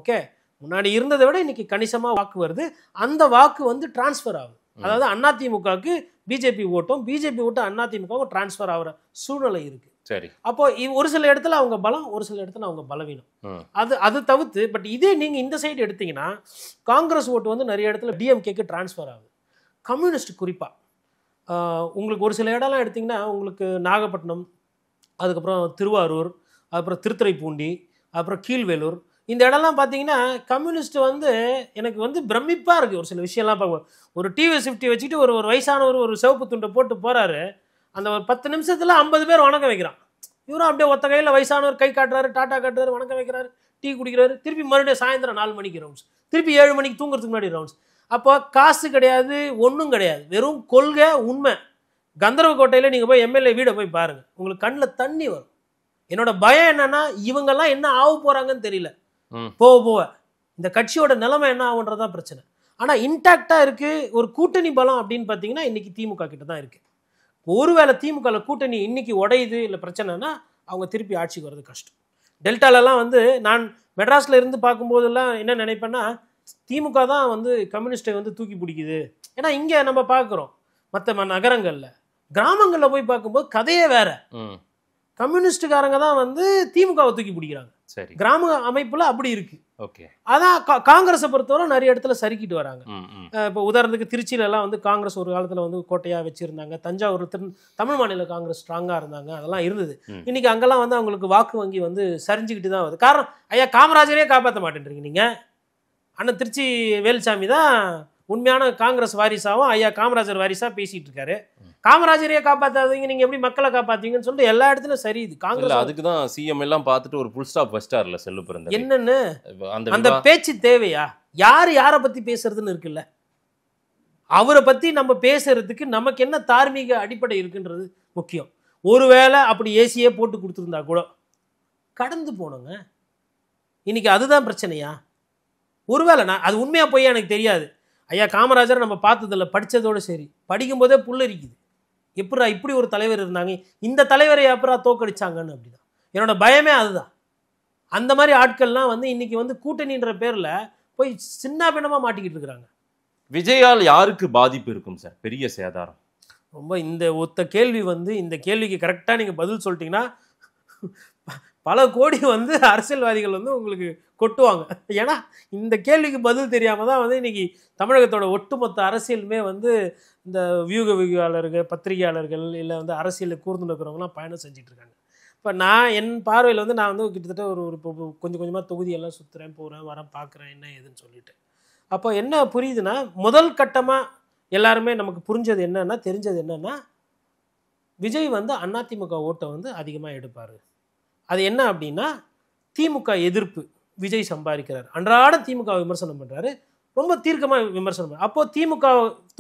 ஓகே, முன்னாடி இருந்ததை விட இன்னைக்கு கணிசமாக வாக்கு வருது. அந்த வாக்கு வந்து டிரான்ஸ்ஃபர் ஆகுது. அதாவது அதிமுகவுக்கு பிஜேபி ஓட்டும், பிஜேபி ஓட்டும் அதிமுகவும் டிரான்ஸ்ஃபர் ஆகிற சூழ்நிலை இருக்கு. சரி. அப்போ ஒரு சில இடத்துல அவங்க பலம், ஒரு சில இடத்துல அவங்க பலவீனம். அது தவிர்த்து பட் இதே நீங்க இந்த சைடு எடுத்தீங்கன்னா காங்கிரஸ் ஓட்டு வந்து நிறைய இடத்துல டிஎம்கேக்கு டிரான்ஸ்ஃபர் ஆகுது. கம்யூனிஸ்ட் குறிப்பா உங்களுக்கு ஒரு சில இடம்லாம் எடுத்தீங்கன்னா உங்களுக்கு நாகப்பட்டினம், அதுக்கப்புறம் திருவாரூர், அதுக்கப்புறம் திருத்துறைப்பூண்டி, அப்புறம் கீழ்வேலூர், இந்த இடம்லாம் பார்த்தீங்கன்னா கம்யூனிஸ்ட் வந்து எனக்கு வந்து பிரமிப்பாக இருக்குது. ஒரு சில விஷயம்லாம் பார்க்க, ஒரு டிவிஎஸ் 50 வச்சுட்டு ஒரு வயசானவர் ஒரு சிவப்பு துண்டை போட்டு போகிறாரு, அந்த ஒரு 10 நிமிஷத்தில் 50 பேர் வணக்கம் வைக்கிறான். இவரும் அப்படியே ஒத்த கையில் வயசானவர் கை காட்டுறாரு, டாட்டா காட்டுறாரு, வணக்கம் வைக்கிறாரு, டீ குடிக்கிறாரு, திருப்பி மறுபடியும் சாயந்தரம் 4 மணிக்கு ரவுண்ட்ஸ், திருப்பி 7 மணிக்கு தூங்குறதுக்கு முன்னாடி ரவுண்ட்ஸ். அப்போ காசு கிடையாது, ஒன்றும் கிடையாது, வெறும் கொள்கை, உண்மை. கந்தர்வ கோட்டையில் நீங்கள் போய் எம்எல்ஏ வீடை போய் பாருங்கள், உங்களுக்கு கண்ணில் தண்ணி வரும். என்னோட பயம் என்னன்னா இவங்கெல்லாம் என்ன ஆக போகிறாங்கன்னு தெரியல. போக இந்த கட்சியோட நிலைமை என்ன ஆகுன்றதான் பிரச்சனை. ஆனால் இன்டாக்டாக இருக்குது ஒரு கூட்டணி பலம் அப்படின்னு பார்த்தீங்கன்னா இன்னைக்கு திமுக கிட்ட தான் இருக்குது. ஒருவேளை திமுக கூட்டணி இன்னைக்கு உடையுது இல்லை பிரச்சனைனா அவங்க திருப்பி ஆட்சிக்கு வர்றது கஷ்டம். டெல்டாலெல்லாம் வந்து நான் மெட்ராஸில் இருந்து பார்க்கும்போதெல்லாம் என்ன நினைப்பேன்னா திமுக தான் வந்து கம்யூனிஸ்டை வந்து தூக்கி பிடிக்குது. ஏன்னா இங்கே நம்ம பார்க்குறோம் மற்ற நகரங்களில், கிராமங்களில் போய் பார்க்கும்போது கதையே வேற. கம்யூனிஸ்டுக்காரங்க தான் வந்து திமுகவை தூக்கி பிடிக்கிறாங்க. சரி, கிராம அமைப்புல அப்படி இருக்கு. ஓகே, அதான் காங்கிரஸை பொறுத்தவரை நிறைய இடத்துல சறுக்கிட்டு வராங்க. இப்போ உதாரணத்துக்கு திருச்சியில எல்லாம் வந்து காங்கிரஸ் ஒரு காலத்துல வந்து கோட்டையா வச்சிருந்தாங்க. தஞ்சாவூர் தமிழ் மாநில காங்கிரஸ் ஸ்ட்ராங்கா இருந்தாங்க, அதெல்லாம் இருந்தது. இன்னைக்கு அங்கெல்லாம் வந்து அவங்களுக்கு வாக்கு வங்கி வந்து சரிஞ்சுக்கிட்டு தான் வருது. காரணம் ஐயா காமராஜரே காப்பாற்ற மாட்டேன்றீங்க நீங்க. அண்ணன் திருச்சி வேலுசாமி தான் உண்மையான காங்கிரஸ் வாரிசாவும் ஐயா காமராஜர் வாரிசா பேசிட்டு இருக்காரு. காமராஜரையே காப்பாத்தாதீங்க, நீங்க எப்படி மக்களை காப்பாத்தீங்கன்னு சொல்லிட்டு எல்லா இடத்துலயும் சரி. இது காங்கிரஸ் அதுக்கு தான் சிஎம் எல்லாம் பார்த்துட்டு ஒரு ஃபுல் ஸ்டாப் வச்சிட்டார்ல செல்லு பிறந்த. என்னன்னு அந்த பேச்சு தேவையா? யாரை பத்தி பேசுறதுன்னு இருக்குல்ல, அவரை பத்தி நம்ம பேசுறதுக்கு நமக்கு என்ன தார்மீக அடிப்படை இருக்குன்றது முக்கியம். ஒருவேளை அப்படி ஏசியே போட்டு கொடுத்துருந்தா கூட கடந்து போனோங்க. இன்னைக்கு அதுதான் பிரச்சனையா? ஒருவேளை நான் அது உண்மையா போய் எனக்கு தெரியாது. ஐயா காமராஜர் நம்ம பார்த்ததில்ல, படித்ததோடு சரி, படிக்கும்போதே புல்லரிக்குது. எப்படா இப்படி ஒரு தலைவர் இருந்தாங்க, இந்த தலைவரை எப்படா தோக்கடிச்சாங்கன்னு. அப்படிதான் என்னோட பயமே அதுதான். அந்த மாதிரி ஆட்கள்லாம் வந்து இன்னைக்கு வந்து கூட்டணின்ற பேரில் போய் சின்ன பின்னமாக மாட்டிக்கிட்டு இருக்கிறாங்க. விஜயால் யாருக்கு பாதிப்பு இருக்கும் சார்? பெரிய சேதாரம். ரொம்ப இந்த ஒத்த கேள்வி வந்து இந்த கேள்விக்கு கரெக்டாக நீங்கள் பதில் சொல்லிட்டீங்கன்னா பல கோடி வந்து அரசியல்வாதிகள் வந்து உங்களுக்கு கொட்டுவாங்க. ஏன்னா இந்த கேள்விக்கு பதில் தெரியாமல் தான் வந்து இன்னைக்கு தமிழகத்தோட ஒட்டுமொத்த அரசியலுமே வந்து இந்த வியூகவியாளர்கள், பத்திரிகையாளர்கள், இல்லை வந்து அரசியலில் கூர்ந்து இருக்கிறவங்களாம் பயணம் செஞ்சுட்டு இருக்காங்க. இப்போ நான் என் பார்வையில் வந்து நான் வந்து கிட்டத்தட்ட ஒரு ஒரு இப்போ கொஞ்சம் கொஞ்சமாக தொகுதியெல்லாம் சுற்றுறேன், போகிறேன், வரேன், பார்க்குறேன் என்ன ஏதுன்னு சொல்லிட்டு. அப்போ என்ன புரியுதுன்னா, முதல் கட்டமாக எல்லாருமே நமக்கு புரிஞ்சது என்னன்னா, தெரிஞ்சது என்னன்னா, விஜய் வந்து அதிமுக ஓட்டை வந்து அதிகமாக எடுப்பார். அது என்ன அப்படின்னா, திமுக எதிர்ப்பு விஜய் சம்பாதிக்கிறார். அன்றாட திமுக விமர்சனம் பண்ணுறாரு, ரொம்ப தீர்க்கமாக விமர்சனம் பண்ணுறாரு. அப்போது திமுக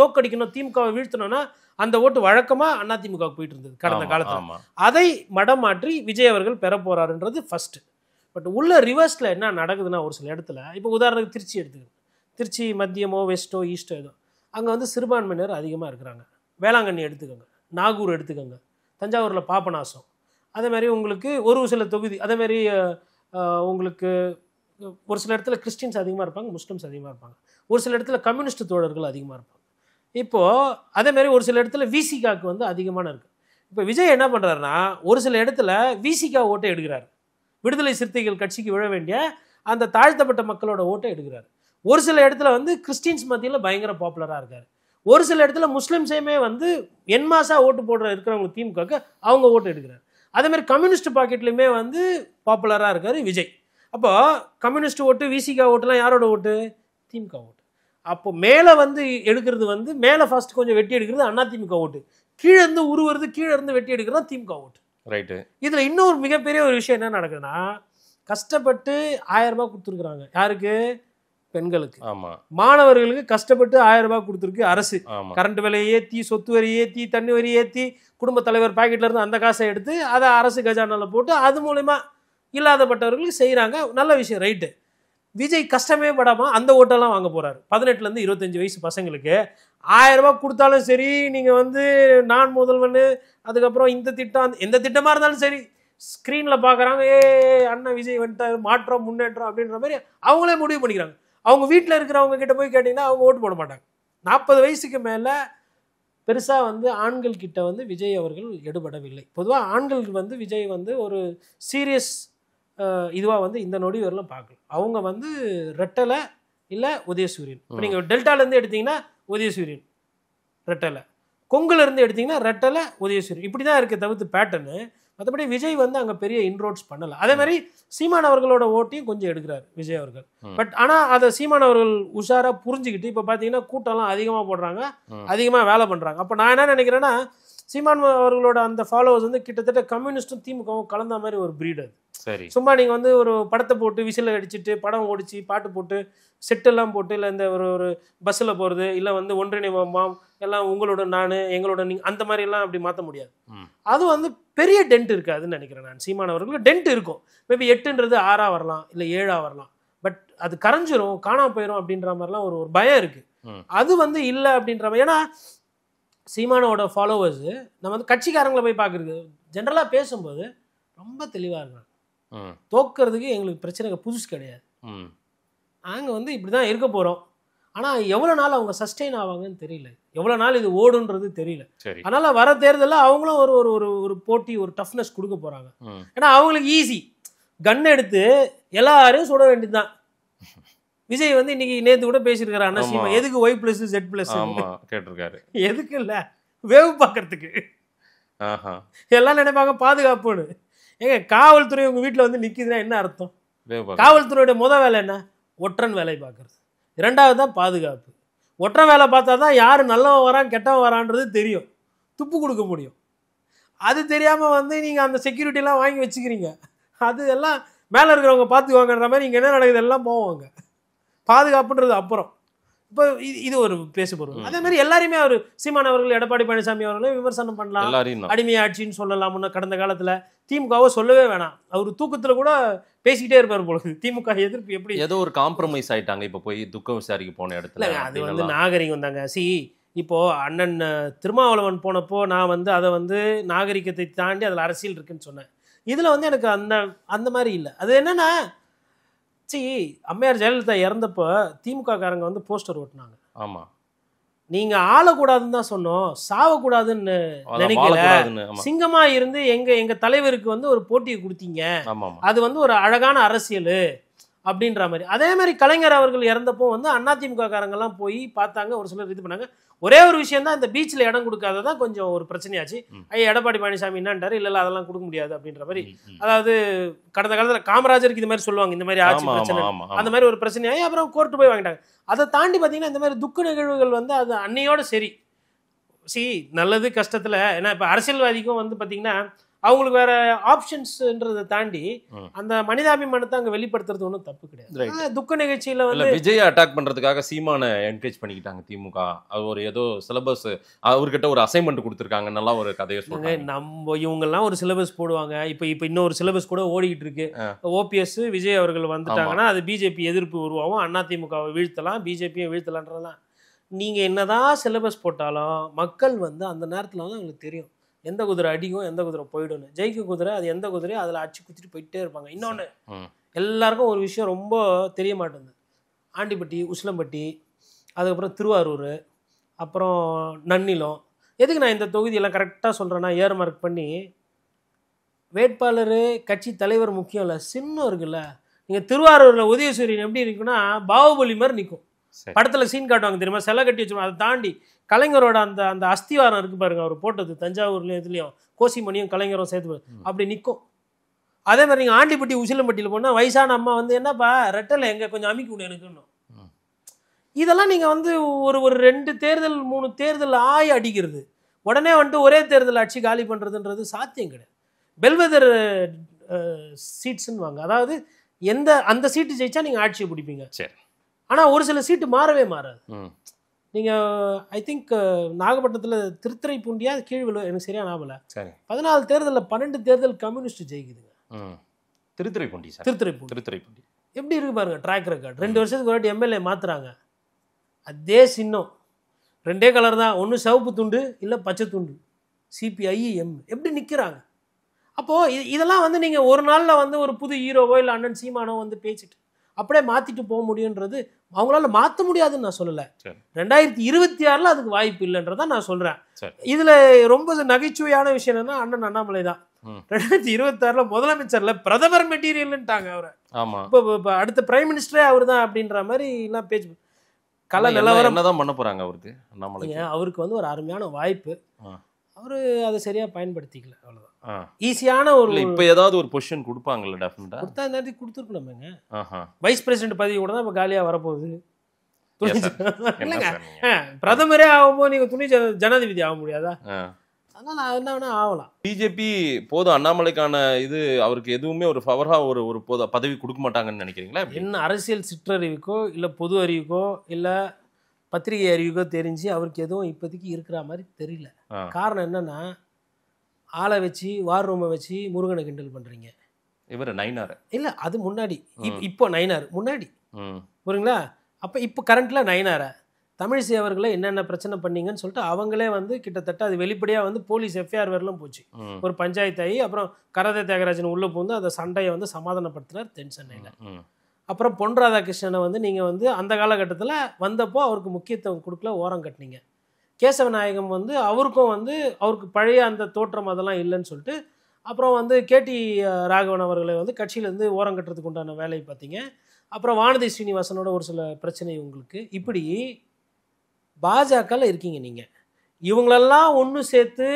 தோக்கடிக்கணும், திமுகவை வீழ்த்தணும்னா அந்த ஓட்டு வழக்கமாக அதிமுகவுக்கு போயிட்டு இருந்தது கடந்த காலத்தில். அதை மடம் மாற்றி விஜய் அவர்கள் பெற போகிறாருன்றது ஃபஸ்ட்டு. பட் உள்ள ரிவர்ஸில் என்ன நடக்குதுன்னா, ஒரு சில இடத்துல இப்போ உதாரணத்துக்கு திருச்சி எடுத்துக்கணும். திருச்சி மத்தியமோ வெஸ்ட்டோ ஈஸ்டோ ஏதோ அங்கே வந்து சிறுபான்மையினர் அதிகமாக இருக்கிறாங்க. வேளாங்கண்ணி எடுத்துக்கோங்க, நாகூர் எடுத்துக்கோங்க, தஞ்சாவூரில் பாபநாசம், அதேமாதிரி உங்களுக்கு ஒரு சில தொகுதி, அதேமாதிரி உங்களுக்கு ஒரு சில இடத்துல கிறிஸ்டின்ஸ் அதிகமாக இருப்பாங்க, முஸ்லிம்ஸ் அதிகமாக இருப்பாங்க, ஒரு சில இடத்துல கம்யூனிஸ்ட் தோழர்கள் அதிகமாக இருப்பாங்க. இப்போது அதேமாதிரி ஒரு சில இடத்துல விசிகாவுக்கு வந்து அதிகமான இருக்குது. இப்போ விஜய் என்ன பண்ணுறாருன்னா, ஒரு சில இடத்துல விசிகா ஓட்டை எடுக்கிறார், விடுதலை சிறுத்தைகள் கட்சிக்கு விழ வேண்டிய அந்த தாழ்த்தப்பட்ட மக்களோட ஓட்டை எடுக்கிறார். ஒரு சில இடத்துல வந்து கிறிஸ்டின்ஸ் மத்தியில் பயங்கர பாப்புலராக இருக்கார். ஒரு சில இடத்துல முஸ்லீம்ஸையுமே வந்து என்மாஸாக ஓட்டு போடுற இருக்கிறவங்க திமுகவுக்கு அவங்க ஓட்டு எடுக்கிறார். அதேமாதிரி கம்யூனிஸ்ட் பாக்கெட்லையுமே வந்து பாப்புலராக இருக்கார் விஜய். அப்போ கம்யூனிஸ்ட் ஓட்டு விசிகா ஓட்டுலாம் யாரோட ஓட்டு? திமுக ஓட்டு. அப்போ மேலே வந்து எடுக்கிறது வந்து மேலே ஃபர்ஸ்ட் கொஞ்சம் வெட்டி எடுக்கிறது அதிமுக ஓட்டு, கீழே இருந்து உருவுறது, கீழே இருந்து வெட்டி எடுக்கிறது திமுக ஓட்டு. ரைட்டு. இதில் இன்னொரு மிகப்பெரிய ஒரு விஷயம் என்ன நடக்குதுன்னா, கஷ்டப்பட்டு 1000 ரூபாய் கொடுத்துருக்குறாங்க. யாருக்கு? பெண்களுக்கு. ஆமாம். மாணவர்களுக்கு கஷ்டப்பட்டு 1000 ரூபாய் கொடுத்துருக்கு அரசு. கரண்ட் விலையை ஏற்றி, சொத்து வரி ஏற்றி, தண்ணி வரி ஏற்றி, குடும்ப தலைவர் பாக்கெட்ல இருந்து அந்த காசை எடுத்து அதை அரசு கஜானாவில் போட்டு அது மூலமா இல்லாதப்பட்டவர்களுக்கு செய்கிறாங்க. நல்ல விஷயம், ரைட்டு. விஜய் கஷ்டமே படாமல் அந்த ஓட்டெல்லாம் வாங்க போகிறாரு. 18லேருந்து 25 வயசு பசங்களுக்கு 1000 ரூபாய் கொடுத்தாலும் சரி, நீங்கள் வந்து நான் முதல்வன், அதுக்கப்புறம் இந்த திட்டம், எந்த திட்டமாக இருந்தாலும் சரி, ஸ்க்ரீனில் பார்க்குறாங்க, அண்ணன் விஜய் வந்துட்டார், மாற்றம் முன்னேற்றம் அப்படின்ற மாதிரி அவங்களே முடிவு பண்ணிக்கிறாங்க. அவங்க வீட்டில் இருக்கிறவங்க கிட்ட போய் கேட்டிங்கன்னா அவங்க ஓட்டு போட மாட்டாங்க. 40 வயசுக்கு மேலே பெருசாக வந்து ஆண்கள் கிட்ட வந்து விஜய் அவர்கள் எடுபடவில்லை. பொதுவாக ஆண்கள் வந்து விஜய் வந்து ஒரு சீரியஸ் இதுவாக வந்து இந்த நொடி வரலாம் பார்க்கல. அவங்க வந்து ரெட்டலை இல்லை உதயசூரியன். இப்போ நீங்கள் டெல்டாலேருந்து எடுத்தீங்கன்னா உதயசூரியன் ரெட்டலை, கொங்குலேருந்து எடுத்தீங்கன்னா ரெட்டலை உதயசூரியன், இப்படி தான் இருக்க தவிர்த்து பேட்டர்னு. மற்றபடி விஜய் வந்து அங்கே பெரிய இன்ரோட்ஸ் பண்ணலை. அதே மாதிரி சீமான் அவர்களோட ஓட்டையும் கொஞ்சம் எடுக்கிறார் விஜய் அவர்கள். பட் ஆனால் அதை சீமான் அவர்கள் உஷாராக புரிஞ்சுக்கிட்டு இப்போ பார்த்தீங்கன்னா கூட்டம்லாம் அதிகமாக போடுறாங்க, அதிகமாக வேலை பண்ணுறாங்க. அப்போ நான் என்ன நினைக்கிறேன்னா, சீமான் அவர்களோட அந்த ஃபாலோவர்ஸ் வந்து கிட்டத்தட்ட கம்யூனிஸ்டும் திமுகவும் கலந்த மாதிரி ஒரு பிரீடு அது. சரி, சும்மா நீங்கள் வந்து ஒரு படத்தை போட்டு விசில் அடிச்சுட்டு படம் ஓடிச்சு பாட்டு போட்டு செட்டெல்லாம் போட்டு, இல்லை இந்த ஒரு பஸ்ஸில் போகிறது, இல்லை வந்து ஒன்றிணைவோம் எல்லாம் உங்களோட நான் எங்களோட நீங்கள் அந்த மாதிரிலாம் அப்படி மாற்ற முடியாது. அது வந்து பெரிய டென்ட் இருக்காதுன்னு நினைக்கிறேன் நான். சீமான் அவர்களுக்கு டென்ட் இருக்கும், மேபி 8ன்றது 6 வரலாம், இல்லை 7 வரலாம், பட் அது கரைஞ்சிரும், காணாமல் போயிடும் அப்படின்ற மாதிரிலாம் ஒரு பயம் இருக்குது. அது வந்து இல்லை அப்படின்ற மாதிரி. ஏன்னா சீமானோட ஃபாலோவர்ஸு நம்ம வந்து கட்சிக்காரங்களை போய் பார்க்குறது ஜென்ரலாக பேசும்போது ரொம்ப தெளிவாக இருக்காங்க. தோக்கிறதுக்கு எங்களுக்கு பிரச்சனை புதுசு கிடையாது, நாங்கள் வந்து இப்படி தான் இருக்க போகிறோம். ஆனால் எவ்வளோ நாள் அவங்க சஸ்டெயின் ஆவாங்கன்னு தெரியல, எவ்வளோ நாள் இது ஓடுன்றது தெரியல. அதனால் வர தேர்தலில் அவங்களும் ஒரு ஒரு ஒரு போட்டி, ஒரு டஃப்னஸ் கொடுக்க போகிறாங்க. ஏன்னா அவங்களுக்கு ஈஸி, கன் எடுத்து எல்லாரையும் சுட வேண்டியது தான். விஜய் வந்து இன்னைக்கு நேற்று கூட பேசியிருக்காரு அண்ணா சீமா, எதுக்கு Y+Z+ கேட்டிருக்காரு. எதுக்கு இல்லை, வேவ் பார்க்கறதுக்கு. எல்லாம் நினைப்பாங்க பாதுகாப்புன்னு. ஏங்க காவல்துறை உங்கள் வீட்டில் வந்து நிற்கிதுன்னா என்ன அர்த்தம்? காவல்துறையோட முதல் வேலை என்ன? ஒற்றன் வேலை பார்க்குறது. 2வது தான் பாதுகாப்பு. ஒற்றன் வேலை பார்த்தா தான் யார் நல்லவன் வரான் கெட்டவன் வரான்றது தெரியும், துப்பு கொடுக்க முடியும். அது தெரியாமல் வந்து நீங்கள் அந்த செக்யூரிட்டிலாம் வாங்கி வச்சுக்கிறீங்க, அது எல்லாம் மேலே இருக்கிறவங்க பார்த்துக்குவாங்கன்ற மாதிரி இங்கே என்ன நடக்குது எல்லாம் போவாங்க. பாதுகாப்புன்றது அப்புறம். இப்போ இது ஒரு பேசு பொருள். அதே மாதிரி எல்லாருமே அவர் சீமான் அவர்கள், எடப்பாடி பழனிசாமி அவர்களும் விமர்சனம் பண்ணலாம், அடிமை ஆட்சின்னு சொல்லலாம். முன்ன கடந்த காலத்தில் திமுகவை சொல்லவே வேணாம், அவர் தூக்கத்தில் கூட பேசிக்கிட்டே இருப்பார் பொழுது. திமுக எதிர்ப்பு எப்படி ஏதோ ஒரு காம்ப்ரமைஸ் ஆயிட்டாங்க. இப்போ போய் துக்கம் விசாரிக்க போன இடத்துல அது வந்து நாகரிகம் தாங்க. இப்போது அண்ணன் திருமாவளவன் போனப்போ நான் வந்து அதை வந்து நாகரிகத்தை தாண்டி அதில் அரசியல் இருக்குன்னு சொன்னேன். இதில் வந்து எனக்கு அந்த மாதிரி இல்லை. அது என்னென்னா, அம்மையார் ஜெயலலிதா இறந்தப்போ திமுக காரங்க வந்து போஸ்டர் ஓட்டினாங்க. ஆமாம், நீங்கள் ஆளக்கூடாதுன்னு தான் சொன்னோம், சாவக்கூடாதுன்னு நினைக்கல, சிங்கமா இருந்து எங்க தலைவருக்கு வந்து ஒரு போட்டியை கொடுத்தீங்க, அது வந்து ஒரு அழகான அரசியல், அப்படின்ற மாதிரி. அதே மாதிரி கலைஞர் அவர்கள் இறந்தப்போ வந்து அதிமுக காரங்கெல்லாம் போய் பார்த்தாங்க, ஒரு சிலர் இது பண்ணாங்க. ஒரே ஒரு விஷயம் தான், இந்த பீச்சில் இடம் கொடுக்காததான் கொஞ்சம் ஒரு பிரச்சனையாச்சு. ஐயா எடப்பாடி பழனிசாமி என்னன்றாரு, இல்லை அதெல்லாம் கொடுக்க முடியாது அப்படின்ற மாதிரி. அதாவது கடந்த காலத்தில் காமராஜருக்கு இது மாதிரி சொல்லுவாங்க, இந்த மாதிரி ஆட்சி பிரச்சனை, அந்த மாதிரி ஒரு பிரச்சனையாகி அப்புறம் கோர்ட்டு போய் வாங்கிட்டாங்க. அதை தாண்டி பார்த்தீங்கன்னா இந்த மாதிரி துக்க நிகழ்வுகள் வந்து அது அன்னையோட சரி. நல்லது கஷ்டத்தில், ஏன்னா இப்போ அரசியல்வாதிக்கும் வந்து பார்த்தீங்கன்னா அவங்களுக்கு வேற ஆப்ஷன்ஸ்ன்றதை தாண்டி அந்த மனிதாபிமானத்தை அங்கே வெளிப்படுத்துறது ஒன்றும் தப்பு கிடையாது. துக்க நிகழ்ச்சியில் வந்து விஜய் அட்டாக் பண்றதுக்காக சீமானை என்கரேஜ் பண்ணிக்கிட்டாங்க திமுக. அது ஒரு ஏதோ சிலபஸ் அவர்கிட்ட ஒரு அசைன்மெண்ட் கொடுத்துருக்காங்க, நல்லா ஒரு கதையை சொல்லுங்க. நம்ம இவங்கெல்லாம் ஒரு சிலபஸ் போடுவாங்க. இப்போ இன்னொரு சிலபஸ் கூட ஓடிக்கிட்டு இருக்கு. ஓபிஎஸ் விஜய் அவர்கள் வந்துட்டாங்கன்னா அது பிஜேபி எதிர்ப்பு உருவாகும், அதிமுகவை வீழ்த்தலாம், பிஜேபியும் வீழ்த்தலான்றதான். நீங்கள் என்னதான் சிலபஸ் போட்டாலும் மக்கள் வந்து அந்த நேரத்தில் வந்து அவங்களுக்கு தெரியும் எந்த குதிரை அடிக்கும் எந்த குதிரை போயிடும்னு. ஜெயிக்க குதிரை அது எந்த குதிரையோ அதில் அடிச்சு குத்திட்டு போயிட்டே இருப்பாங்க. இன்னொன்று எல்லாருக்கும் ஒரு விஷயம் ரொம்ப தெரிய மாட்டேங்குது. ஆண்டிப்பட்டி, உசிலம்பட்டி, அதுக்கப்புறம் திருவாரூர், அப்புறம் நன்னிலம். எதுக்கு நான் இந்த தொகுதியெல்லாம் கரெக்டாக சொல்கிறேன்னா, ஏர் மார்க் பண்ணி வேட்பாளர் கட்சி தலைவர் முக்கியம் இல்லை, சின்னம் இருக்குல்ல. நீங்கள் திருவாரூரில் உதயசூரியன் எப்படி இருக்குன்னா பாகுபலி மாதிரி நிற்கும். படத்தில் சீன் காட்டுவாங்க தெரியுமா, சிலை கட்டி வச்சுருவாங்க. அதை தாண்டி கலைஞரோட அந்த அஸ்திவாரம் இருக்கு பாருங்க, அவர் போட்டது தஞ்சாவூர்லேயும் இதுலேயும் கோசிமணியும் கலைஞரும் சேர்த்து அப்படி நிற்கும். அதே மாதிரி நீங்கள் ஆண்டிப்பட்டி உசிலம்பட்டியில் போனால் வயசான அம்மா வந்து என்னப்பா ரெட்டலை எங்கே கொஞ்சம் அமைக்க முடியும் எனக்குன்னு. இதெல்லாம் நீங்கள் வந்து ஒரு 2 தேர்தல் 3 தேர்தல் அடிக்கிறது, உடனே வந்துட்டு ஒரே தேர்தல் அடிச்சு காலி பண்ணுறதுன்றது சாத்தியம் கிடையாது. பெல்வெதர் சீட்ஸ்ன்னு வாங்க, அதாவது அந்த சீட்டு ஜெயிச்சா நீங்கள் ஆட்சியை பிடிப்பீங்க. சரி, ஆனால் ஒரு சில சீட்டு மாறவே மாறாது. நீங்கள் ஐ திங்க் நாகப்பட்டினத்தில் திருத்துறைப்பூண்டியா கீழ்வெளு எனக்கு சரியா ஞாபகம். 14 தேர்தலில் 12 தேர்தல் கம்யூனிஸ்ட் ஜெயிக்குதுங்க. திருத்துறைப்பூண்டி எப்படி இருக்கு பாருங்க ட்ராக் ரெக்கார்ட். 2 வருஷத்துக்கு ஒரு எம்எல்ஏ மாத்துறாங்க, அதே சின்னம் 2 கலர் தான், ஒன்று சிவப்பு துண்டு இல்லை பச்சை துண்டு, சிபிஐஎம் எப்படி நிற்கிறாங்க. அப்போது இதெல்லாம் வந்து நீங்கள் ஒரு நாளில் வந்து ஒரு புது ஹீரோவோ இல்லை அண்ணன் சீமானோ வந்து பேசிட்டு அப்படியே மாற்றிட்டு போக முடியுன்றது அவங்களால மாற்ற முடியாதுன்னு நான் சொல்லலை. 2026 அதுக்கு வாய்ப்பு இல்லைன்றதான் நான் சொல்கிறேன். இதில் ரொம்ப நகைச்சுவையான விஷயம் என்னன்னா, அண்ணன் அண்ணாமலை தான் 2026 முதலமைச்சர்ல பிரதமர் மெட்டீரியல்ன்ட்டாங்க அவரை. இப்போ அடுத்த பிரைம் மினிஸ்டரே அவர் தான் அப்படின்ற மாதிரி எல்லாம் பேச்சு. கல நிலவரம் என்னதான் பண்ண போறாங்க அவருக்கு? அண்ணாமலை அவருக்கு வந்து ஒரு அருமையான வாய்ப்பு, அவரு அதை சரியா பயன்படுத்திக்கல, அவ்வளவுதான். ஈஸியான ஒரு இப்போ ஏதாவது ஒரு பொசிஷன் கொடுப்பாங்கல்ல, டெஃபினட்டா கொடுத்தா இந்த நேரத்துக்கு கொடுத்துருக்கணுமேங்க. வைஸ் பிரசிடென்ட் பதவி கூட தான் இப்போ காலியாக வரப்போகுது. இல்லைங்க, பிரதமரே ஆகும்போது நீங்கள் துணை ஜனாதிபதி ஆக முடியாதா? அதனால என்ன வேணா ஆகலாம். பிஜேபி போதும் அண்ணாமலைக்கான இது அவருக்கு எதுவுமே ஒரு பவரா ஒரு பதவி கொடுக்க மாட்டாங்கன்னு நினைக்கிறீங்களா? என்ன அரசியல் சிற்றறிவுக்கோ இல்லை பொது அறிவுக்கோ இல்லை பத்திரிகை அறிவுக்கோ தெரிஞ்சு அவருக்கு எதுவும் இப்போதைக்கு இருக்கிற மாதிரி தெரியல. காரணம் என்னன்னா, ஆளை வச்சு வார் ரூமை வச்சு முருகனை கிண்டல் பண்ணுறீங்க. இவர் நைனார் இல்லை, அது முன்னாடி. இப்போ நைனார் முன்னாடி புரியுங்களா? அப்போ இப்போ கரண்ட்டில் நைனாரை தமிழிசை அவர்களை என்னென்ன பிரச்சனை பண்ணீங்கன்னு சொல்லிட்டு அவங்களே வந்து கிட்டத்தட்ட அது வெளிப்படையாக வந்து போலீஸ் எஃப்ஐஆர் வரலாம் போச்சு. ஒரு பஞ்சாயத்து ஆகி அப்புறம் கரதே தியாகராஜன் உள்ளே போந்து அந்த சண்டையை வந்து சமாதானப்படுத்தினார் தென் சென்னையில். அப்புறம் பொன் ராதாகிருஷ்ணனை வந்து நீங்கள் வந்து அந்த காலகட்டத்தில் வந்தப்போ அவருக்கு முக்கியத்துவம் கொடுக்கல, ஓரம் கட்டினீங்க. கேசவநாயகம் வந்து அவருக்கும் வந்து அவருக்கு பழைய அந்த தோற்றம் அதெல்லாம் இல்லைன்னு சொல்லிட்டு அப்புறம் வந்து கேடி ராகவன் அவர்களை வந்து கட்சியிலேருந்து ஓரம் கட்டுறதுக்கு உண்டான வேலையை பார்த்தீங்க. அப்புறம் வானதி ஸ்ரீனிவாசனோட ஒரு சில பிரச்சனை உங்களுக்கு. இப்படி பாஜகவில் இருக்கீங்க நீங்கள். இவங்களெல்லாம் ஒன்று சேர்த்து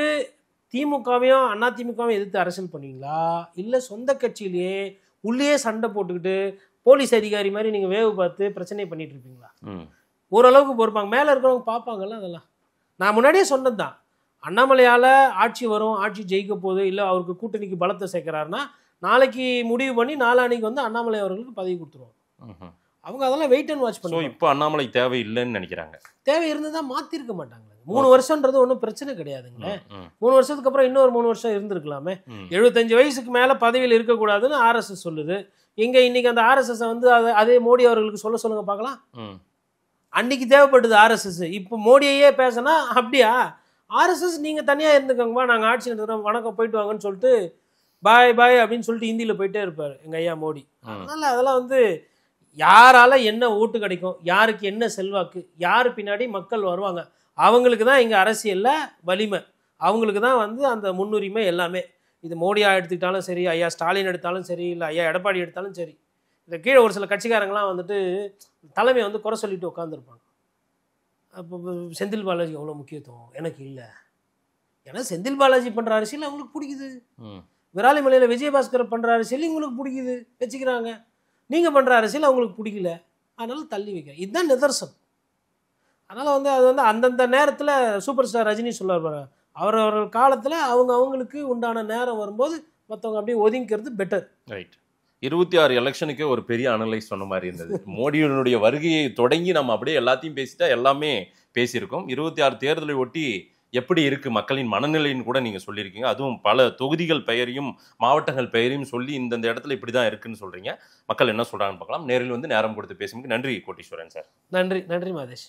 திமுகவையும் அதிமுகவையும் எதிர்த்து அரசியல் பண்ணுவீங்களா, இல்லை சொந்த கட்சியிலேயே உள்ளே சண்டை போட்டுக்கிட்டு போலீஸ் அதிகாரி மாதிரி நீங்கள் வேவு பார்த்து பிரச்சனை பண்ணிட்டு இருப்பீங்களா? ஓரளவுக்கு பொறுப்பாங்க, மேலே இருக்கிறவங்க பார்ப்பாங்கல்ல. அதெல்லாம் நான் முன்னாடியே சொன்னது தான். அண்ணாமலையால் ஆட்சி வரும், ஆட்சி ஜெயிக்க போகுது, இல்லை அவருக்கு கூட்டணிக்கு பலத்தை சேர்க்கிறாருன்னா நாளைக்கு முடிவு பண்ணி நாளான்னைக்கு வந்து அண்ணாமலை அவர்களுக்கு பதவி கொடுத்துருவாங்க. அவங்க அதெல்லாம் வெயிட் அண்ட் வாட்ச் பண்ணுவாங்க. இப்போ அண்ணாமலை தேவை இல்லைன்னு நினைக்கிறாங்க. தேவை இருந்ததான் மாற்றிருக்க மாட்டாங்க. 3 வருஷன்றது ஒன்றும் பிரச்சனை கிடையாதுங்களே. 3 வருஷத்துக்கு அப்புறம் இன்னொரு 3 வருஷம் இருந்திருக்கலாமே. 75 வயசுக்கு மேலே பதவியில் இருக்கக்கூடாதுன்னு RSS சொல்லுது. இங்கே இன்னைக்கு அந்த RSS வந்து அதே மோடி அவர்களுக்கு சொல்லுங்க பார்க்கலாம். அன்னைக்கு தேவைப்பட்டது RSS, இப்போ மோடியையே பேசினா அப்படியா? RSS நீங்கள் தனியாக இருந்துக்கோங்கப்பா, நாங்கள் ஆட்சி நடத்துகிறோம், வணக்கம் போயிட்டு வாங்கன்னு சொல்லிட்டு பாய் பாய் அப்படின்னு சொல்லிட்டு ஹிந்தியில் போயிட்டே இருப்பார் எங்கள் ஐயா மோடி. அதனால் அதெல்லாம் வந்து யாரால என்ன ஓட்டு கிடைக்கும், யாருக்கு என்ன செல்வாக்கு, யார் பின்னாடி மக்கள் வருவாங்க, அவங்களுக்கு தான் இங்கே அரசியலில் வலிமை, அவங்களுக்கு தான் வந்து அந்த முன்னுரிமை எல்லாமே. இது மோடியா எடுத்துக்கிட்டாலும் சரி, ஐயா ஸ்டாலின் எடுத்தாலும் சரி, இல்லை ஐயா எடப்பாடி எடுத்தாலும் சரி, இந்த கீழே ஒரு சில கட்சிக்காரங்களாம் வந்துட்டு தலைமையை வந்து குறை சொல்லிட்டு உட்காந்துருப்பாங்க. அப்போ செந்தில் பாலாஜி அவ்வளோ முக்கியத்துவம் எனக்கு இல்லை, ஏன்னா செந்தில் பாலாஜி பண்ணுற அரசியல் அவங்களுக்கு பிடிக்குது, விராலிமலையில் விஜயபாஸ்கர் பண்ணுற அரசியல் இவங்களுக்கு பிடிக்குது வச்சுக்கிறாங்க, நீங்கள் பண்ணுற அரசியல் அவங்களுக்கு பிடிக்கல, அதனால தள்ளி வைக்க. இதுதான் நிதர்சனம். அதனால் வந்து அது வந்து அந்தந்த நேரத்தில் சூப்பர் ஸ்டார் ரஜினி சொல்லுவார், அவரவர்கள் காலத்தில் அவங்களுக்கு உண்டான நேரம் வரும்போது மற்றவங்க அப்படியே ஒதுங்கிக்கிறது பெட்டர். ரைட். 26 எலெக்ஷனுக்கே ஒரு பெரிய அனலைஸ் சொன்ன மாதிரி இருந்தது. மோடியினுடைய வருகையை தொடங்கி நம்ம அப்படியே எல்லாத்தையும் பேசிட்டா எல்லாமே பேசியிருக்கோம். 26 தேர்தலை ஒட்டி எப்படி இருக்கு மக்களின் மனநிலைன்னு கூட நீங்க சொல்லியிருக்கீங்க. அதுவும் பல தொகுதிகள் பெயரையும் மாவட்டங்கள் பெயரையும் சொல்லி இந்தந்த இடத்துல இப்படிதான் இருக்குன்னு சொல்றீங்க. மக்கள் என்ன சொல்றாங்கன்னு பார்க்கலாம். நேரில் வந்து நேரம் கொடுத்து பேசுறதுக்கு நன்றி கோட்டீஸ்வரன் சார். நன்றி மாதேஷ்.